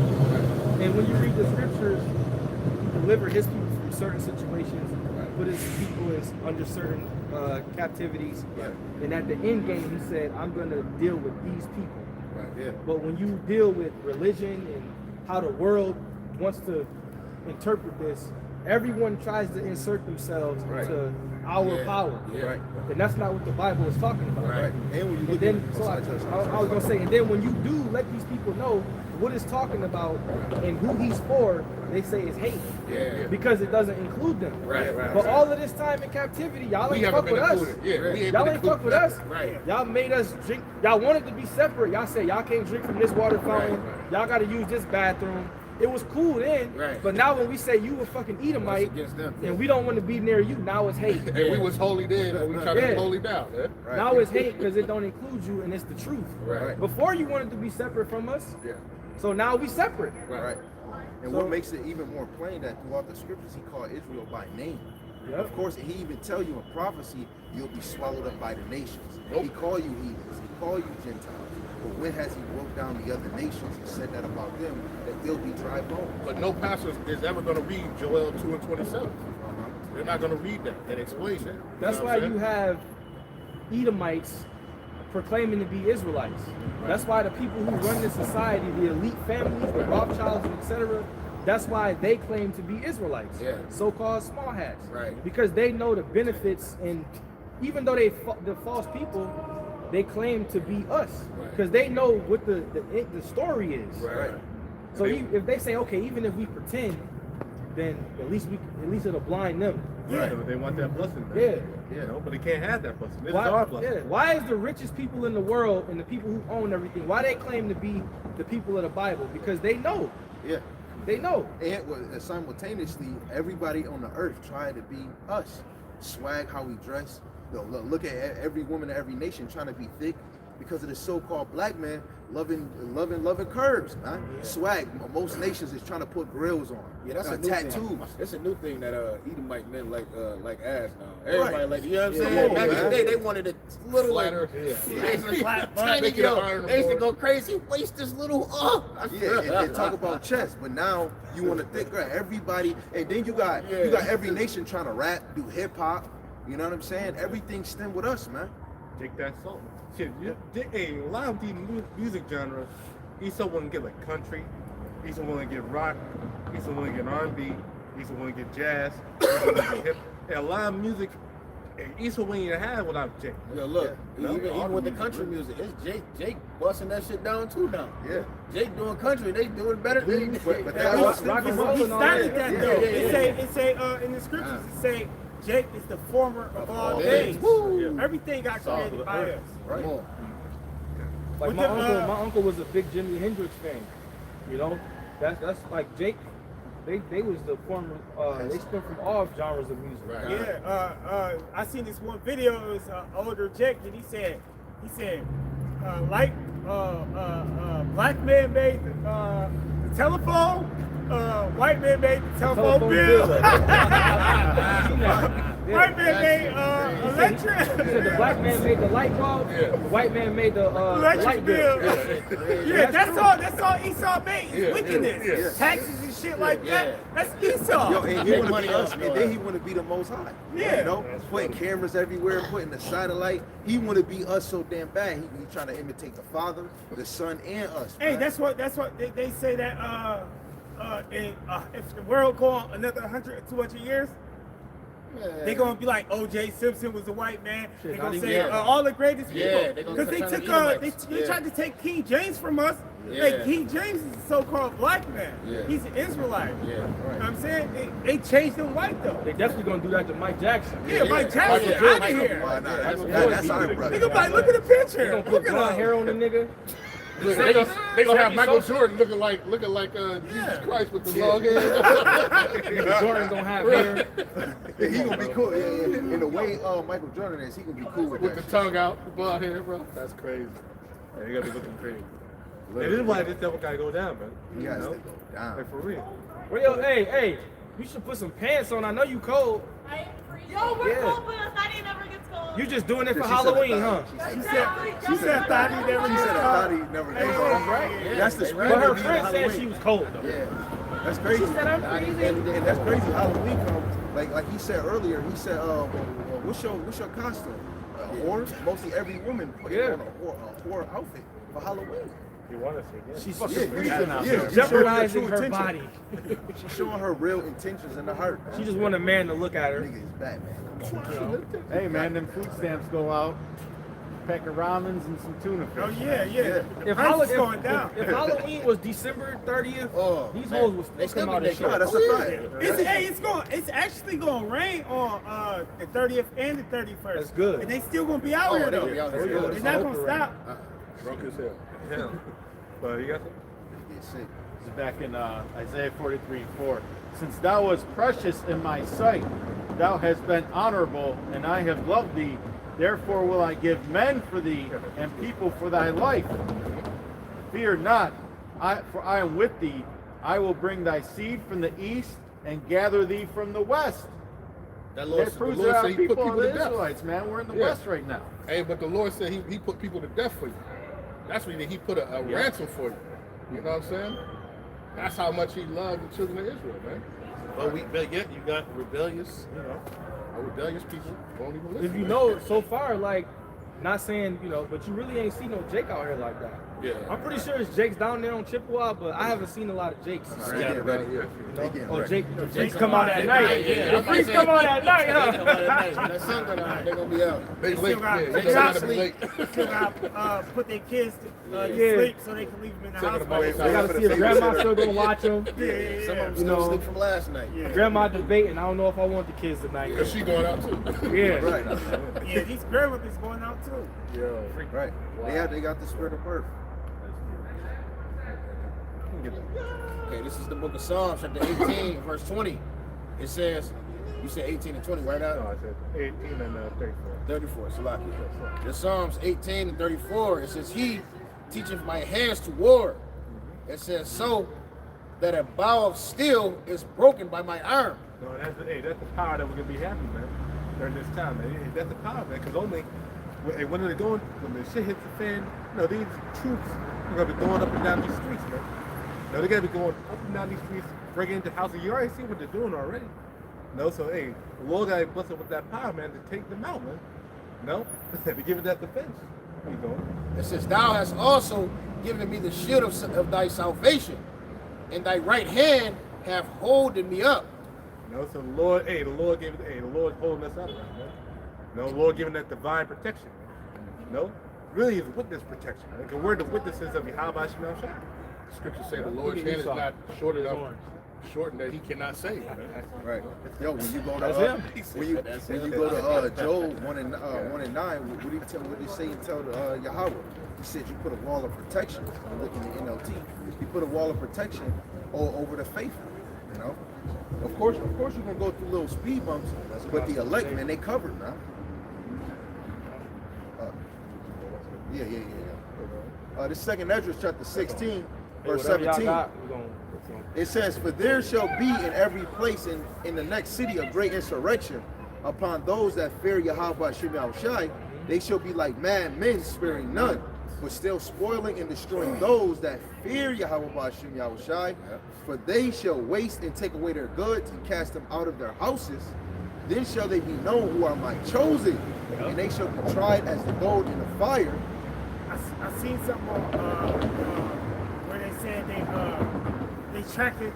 And when you read the scriptures, he delivered his people from certain situations, put his people under certain captivities. And at the end game, he said, I'm going to deal with these people. Right, yeah. But when you deal with religion and how the world wants to interpret this, everyone tries to insert themselves into our power. Right. And that's not what the Bible is talking about. Right. And when you look then, at so I was gonna say, and then when you do let these people know what it's talking about and who he's for, they say it's hate. Yeah. Because it doesn't include them. Right. But all of this time in captivity, y'all We ain't haven't fuck been with us. included. Yeah, we ain't Y'all been ain't fuck with us. Right. Y'all made us drink. Y'all wanted to be separate. Y'all said y'all can't drink from this water fountain. Y'all got to use this bathroom. It was cool then, but now when we say you a fucking Edomite against them, and we don't want to be near you, now it's hate. And we was holy then, and we try to be holy now. Yeah? Right. Now it's hate because it don't include you and it's the truth. Right. Before you wanted to be separate from us, Yeah. so now we separate. Right. And So- what makes it even more plain that throughout the scriptures he called Israel by name. Yep. Of course, he even tell you in prophecy, you'll be swallowed up by the nations. He call you heathens, he call you Gentiles. But when has he broke down the other nations and said that about them, that they'll be dry bones? But no pastor is ever going to read Joel 2:27. They're not going to read that and explain that. That's know why what I'm you saying? have Edomites proclaiming to be Israelites. That's why the people who run this society, the elite families, the Rothschilds, etc., that's why they claim to be Israelites. Yeah. So-called small hats. Right. Because they know the benefits, and even though they're false people, they claim to be us. Because they know what the story is. Right. So if they say, okay, even if we pretend, then at least it'll blind them. Yeah, they want that blessing. Man. Yeah. You know, but they can't have that blessing. This is Why, our blessing. why is the richest people in the world and the people who own everything, why they claim to be the people of the Bible? Because they know. Yeah. They know. And simultaneously, everybody on the earth tried to be us. Swag, how we dress. Look at every woman in every nation trying to be thick because of the so-called black man loving curves, man. Swag. Most nations is trying to put grills on. Yeah, that's a new tattoos. thing. It's a new thing that Edomite men like ass now. Everybody Right. like, you know what I'm Yeah, saying? Back in man. the day, they wanted it little Flatter. tiny Make it an yo. iron They used to board. go crazy, waist this little Yeah, and talk about chess, but now you want to thick girl. Everybody, and then you got every nation trying to rap, do hip hop. You know what I'm saying? Everything stem with us, man. Take that salt. Shit, a lot of these music genres, Esau want to get like country, Esau want to get rock, Esau want to get R&B, Esau want to get jazz, Esau want to get hip. And a lot of music, Esau wouldn't even have without Jake. Yo, look, No, even with the country music, it's Jake busting that shit down too now. Yeah. Jake doing country, they doing better than But that was rock and He roll and all started that. that though. Yeah. It say in the scriptures, it say Jake is the former of all days. days. Woo. Everything got created by us. Come on. Like With my the, uncle was a big Jimi Hendrix fan. You know, that's like Jake. They was the former. They spent from all genres of music. Right. Yeah, I seen this one video. It was older Jake, and he said, black man made the telephone, white man made the telephone bill. White man made electric. He said the black man made the light bulb. The white man made the Electric light bill. bill. Yeah, that's all Esau made. Is wickedness, yeah. taxes and shit like that. That's Esau. Yo, and he Make want to money be us, off and of then it. he want to be the Most High. Yeah. You know, putting cameras everywhere, putting the satellite. He want to be us so damn bad. He trying to imitate the Father, the Son, and us. Hey, man. that's what they say that if the world go on another 100 or 200 years, they're gonna be like O.J. Simpson was a white man. They're gonna say all the greatest people Yeah, they gonna because they turn took the Edomites. they tried to take King James from us. Yeah. Like King James is a so-called black man. Yeah. He's an Israelite. Yeah, You know what I'm saying? They changed him white though. They definitely gonna do that to Mike Jackson. Yeah, Mike Jackson Michael out of Jordan. here. Why not? Michael That's Jordan. our brother. They gonna be like, look at the They picture. gonna put Look at blonde hair him. on the nigga. They gonna have Michael Jordan looking like Jesus Christ with the long hair. Nigga Jordan gonna have hair. Yeah, he gonna be cool. Yeah. In the way Michael Jordan is, he gonna be cool with With that. the tongue out, the blonde hair, bro. That's crazy. Yeah, they gotta be looking crazy. And this is why this devil gotta go down, man. He You has to know? go down. Like for real. Well, yo, hey, you should put some pants on. I know you cold. Yo, we're Yeah. cold, but Thotty never gets cold. You just doing it for She said Halloween, a huh? thought. She said Thotty never She gets said a caught. thought he never gave her. Right? That's the spirit But her of being friend said Halloween. she was cold though. Yeah, that's crazy. She said I'm crazy. And that's crazy. Halloween comes like he said earlier. He said, what's your costume? A whore. Mostly every woman put on a whore outfit for Halloween. You want to see, yeah. She's Fucking freezing out there. she's jeopardizing showing her true body. She's showing her real intentions in the heart. She just want a man to look at her. Nigga is Batman. Come on. You know? Hey man, them food stamps go out. Pack of ramens and some tuna fish. Oh yeah, yeah. The If, price is going down. if Halloween was December 30th, Oh, these man. hoes would They still still come out be of naked. shit. That's a fact. It's actually going to rain on the 30th and the 31st. That's good. And they still going to be out Oh, here they though. gonna be out here. That's good. They're not going to stop. Broke as hell. Yeah. But you got some? Get sick. This is back in Isaiah 43:4. Since thou wast precious in my sight, thou hast been honorable, and I have loved thee. Therefore will I give men for thee, and people for thy life. Fear not, for I am with thee. I will bring thy seed from the east, and gather thee from the west. That Lord, That proves the Lord that said our he put people people are to the death. Israelites, man. We're in the Yeah. west right now. Hey, but the Lord said he put people to death for you. That's what he put a ransom for you. You know what I'm saying? That's how much he loved the children of Israel, man. But yet you got rebellious, rebellious people won't even listen. If you know so far, like, not saying, you know, but you really ain't seen no Jake out here like that. Yeah. I'm pretty sure it's Jake's down there on Chippewa, but I haven't seen a lot of Jakes. They getting ready. You know? They getting Oh, ready. Jake's come out at night. Yeah, The freaks come out at night, huh? That sun gonna out, they're gonna be out. They They late, still got, yeah, they they got gotta be late. still got put their kids to Yeah. sleep so they can leave them in the Taking house. them by away. themselves. They gotta see if grandma's still gonna watch them. Yeah, yeah, Some of them yeah. still know. sleep from last night. Yeah. Grandma debating. I don't know if I want the kids tonight. Cause she going out too. Yeah. Right. Yeah, these grandmothers going out too. Right. They got the spirit of birth. Okay, this is the book of Psalms, chapter 18, verse 20. It says, you said 18 and 20, right No, now? I said 18 and 34. 34, Salaki. The Psalms 18 and 34, it says, he teacheth my hands to war. It says, so that a bow of steel is broken by my arm. No, that's the power that we're gonna be having, man, during this time, man. That's the power, man. Because only when they're going, when the shit hits the fan, these troops are gonna be going up and down these streets, man. They're gonna be going up and down these streets, breaking into houses. You already see what they're doing already. So the Lord gotta bless us with that power, man, to take them out, man. To give it that defense. You know. It says, thou hast also given me the shield of thy salvation, and thy right hand hath holding me up. So the Lord gave it, the Lord holding us up, man. The Lord giving that divine protection, man. Really is witness protection, man. Because we're the witnesses of Yahweh Shemel Shai. Scripture say the Lord's hand is not short enough, shortened that he cannot save. Right. Yo, when you go to when you go to Job 1 and 9, what did he say and tell Yahweh? He said you put a wall of protection. I'm looking at NLT. You put a wall of protection over the faithful. You know. Of course you're gonna go through little speed bumps, but the elect, man, they covered now. This second Ezra chapter 16, verse 17. It says, for there shall be in every place in the next city a great insurrection upon those that fear Yahweh Shem Yahushai. They shall be like mad men, sparing none, but still spoiling and destroying those that fear Yahweh Shem Yahushai. For they shall waste and take away their goods and cast them out of their houses. Then shall they be known who are my chosen, and they shall be tried as the gold in the fire. I seen something on where they said they tracking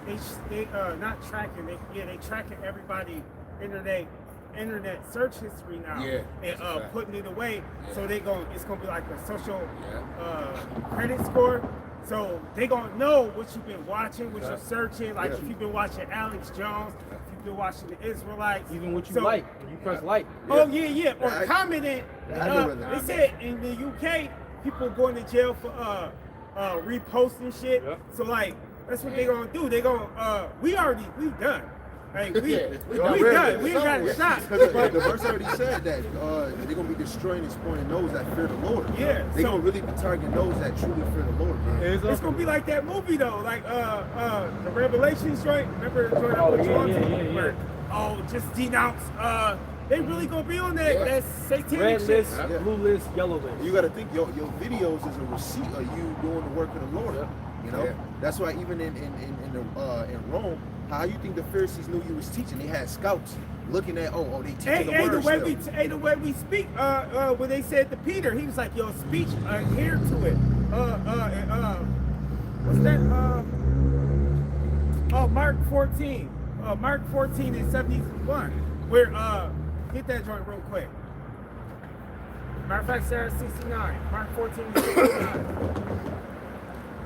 not tracking they tracking everybody internet search history now and putting it away so it's gonna be like a social credit score. So they gonna know what you've been watching, what you're searching. Like if you've been watching Alex Jones, if you've been watching the Israelites, Even what you like, when you press like. Oh yeah, or commenting. They said in the UK, people going to jail for reposting shit. Yep. So like that's what they gonna do. They gonna we done. Like we done. We ain't got a shot. Because the verse already said that they're gonna be destroying and spoiling those that fear the Lord. Yeah. They're gonna really be targeting those that truly fear the Lord. Man. It's gonna be like that movie though, like the Revelations joint. Remember the joint? Oh, just denounce. They really gonna be on that satanic Red shit. list, blue list, yellow list. You gotta think your videos is a receipt of you doing the work of the Lord. You know, that's why even in Rome, how you think the Pharisees knew you was teaching? They had scouts looking at they teaching the word. The way we speak, when they said to Peter, he was like, "Yo, speech, adhere to it." what's that? Mark 14. Mark 14 and 71. Where get that joint real quick. Matter of fact, Sarah 69. Mark 14 and 69.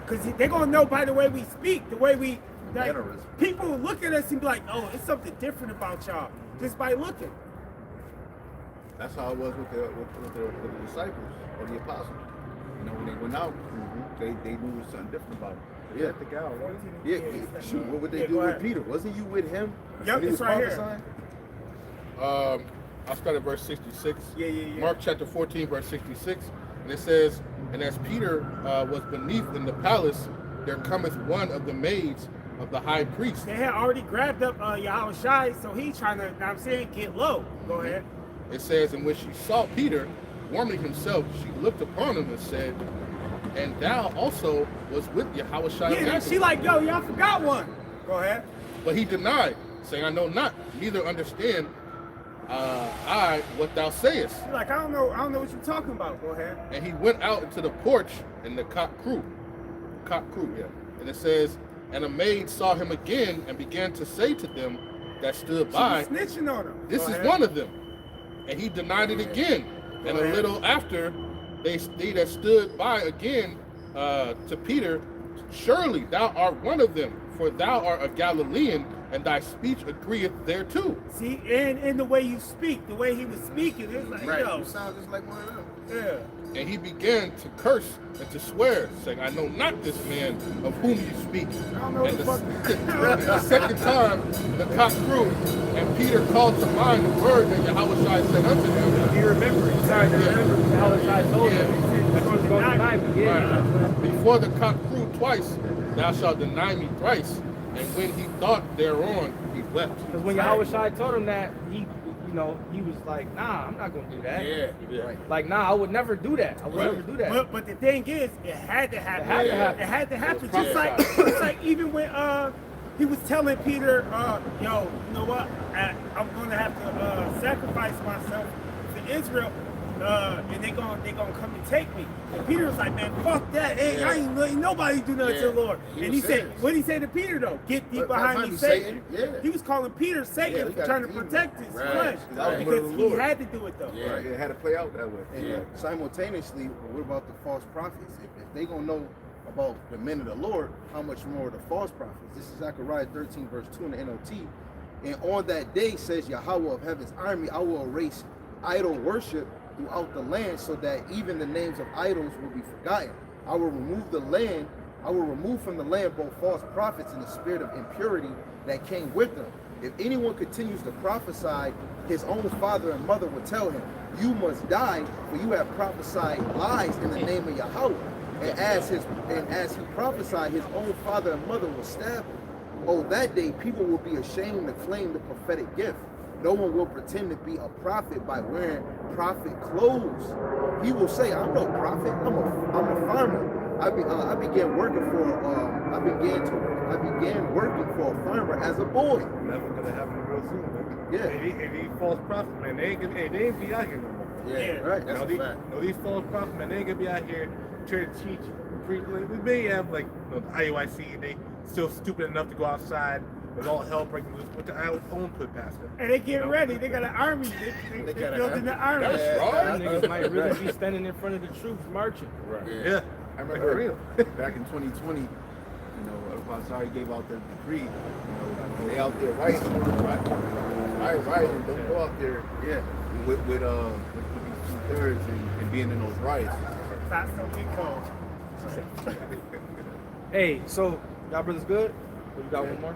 Because they're gonna know by the way we speak, the way we like, people will look at us and be like, oh, it's something different about y'all. Just by looking. That's how it was with the disciples or the apostles. You know, when they went out, they knew there was something different about it. Yeah, the gal, right? Yeah, shoot, what would they do with Peter? Wasn't you with him? Yep, it's right here. I'll start at verse 66. Yeah. Mark chapter 14, verse 66. And it says, and as Peter was beneath in the palace, there cometh one of the maids of the high priest. They had already grabbed up Yahushua, so he's trying to, I'm saying, get low. Go ahead. It says, and when she saw Peter warming himself, she looked upon him and said, and thou also was with Yahushua. Yeah, she like, yo, y'all forgot one. Go ahead. But he denied, saying, I know not, neither understand I what thou sayest. She's like, I don't know what you're talking about. Go ahead. And he went out into the porch, and the cock crew, yeah. And it says, and a maid saw him again and began to say to them that stood by, she was snitching on him. this is one of them. And he denied it again. And a little after, they that stood by again to Peter, surely thou art one of them, for thou art a Galilean, and thy speech agreeth thereto. See, and in the way you speak, the way he was speaking, it's like, yo. You sound just like one of them. Yeah. And he began to curse and to swear, saying, I know not this man of whom you speak. I don't know And what the fuck. the second time the cock crew, and Peter called to mind the word that Yahushua said unto him. He remembered. He started to remember how the guy told him. That's what going to deny me. Right. Before the cock crew twice, thou shalt deny me thrice. And when he thought thereon, he wept. Because when Yahushua told him that, he was like, nah, I'm not gonna do that. Yeah. Right. Like, nah, I would never do that. I would never do that. But the thing is, it had to happen. It had to happen. Just like even when he was telling Peter, yo, you know what? I'm gonna have to sacrifice myself to Israel, and they gonna come and take me. And Peter was like, man, fuck that. Hey, I ain't letting nobody do nothing to the Lord. And he said, what did he say to Peter though? Get thee behind me, Satan. Yeah. He was calling Peter Satan for trying to protect his flesh. Because he had to do it though. Yeah, it had to play out that way. And simultaneously, what about the false prophets? If they gonna know about the men of the Lord, how much more the false prophets? This is Zechariah 13, verse 2 in the NLT. And on that day, says Yahweh of heaven's army, I will erase idol worship throughout the land, so that even the names of idols will be forgotten. I will remove from the land both false prophets and the spirit of impurity that came with them. If anyone continues to prophesy, his own father and mother will tell him, you must die, for you have prophesied lies in the name of Yahweh. And as he prophesied, his own father and mother will stab him. Oh, that day people will be ashamed to claim the prophetic gift. No one will pretend to be a prophet by wearing prophet clothes. He will say, I'm no prophet, I'm a farmer. I began working for a farmer as a boy. That's gonna happen real soon, man. Yeah. And these false prophets, man, they ain't be out here no more. Yeah, right. That's a fact. These false prophets, man, they ain't gonna be out here trying to teach. We may have like the IUIC, and they still stupid enough to go outside with all hell breaking loose, with their own put past them. And they get ready. They got an army. They building the army. That's right. Niggas might really be standing in front of the troops marching. Right. Yeah. I remember back in 2020, you know, Pastor gave out the decree, you know, they out there writing, don't go out there, with these 2/3 and being in those riots. That's so big cold. Hey, so y'all brothers good? Or you got one more?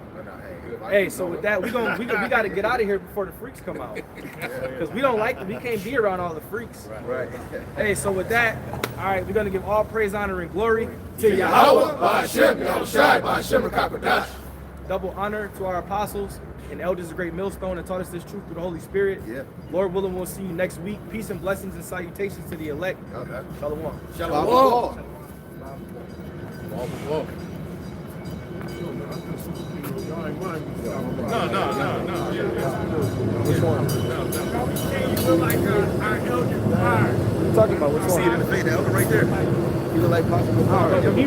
Hey, so with that, we got to get out of here before the freaks come out, because we don't like them. We can't be around all the freaks. Right. Hey, so with that, all right, we're gonna give all praise, honor, and glory to Yahweh. Ba'Hashem, Yahushai, Ba'Hashem, Rakakadash. Double honor to our apostles and elders of Great Millstone that taught us this truth through the Holy Spirit. Yeah. Lord willing, we'll see you next week. Peace and blessings and salutations to the elect. Shalom. Shalom. No. You look like our elders are. talking about? What's See it on? in the face, the elder right there. You look like possible. He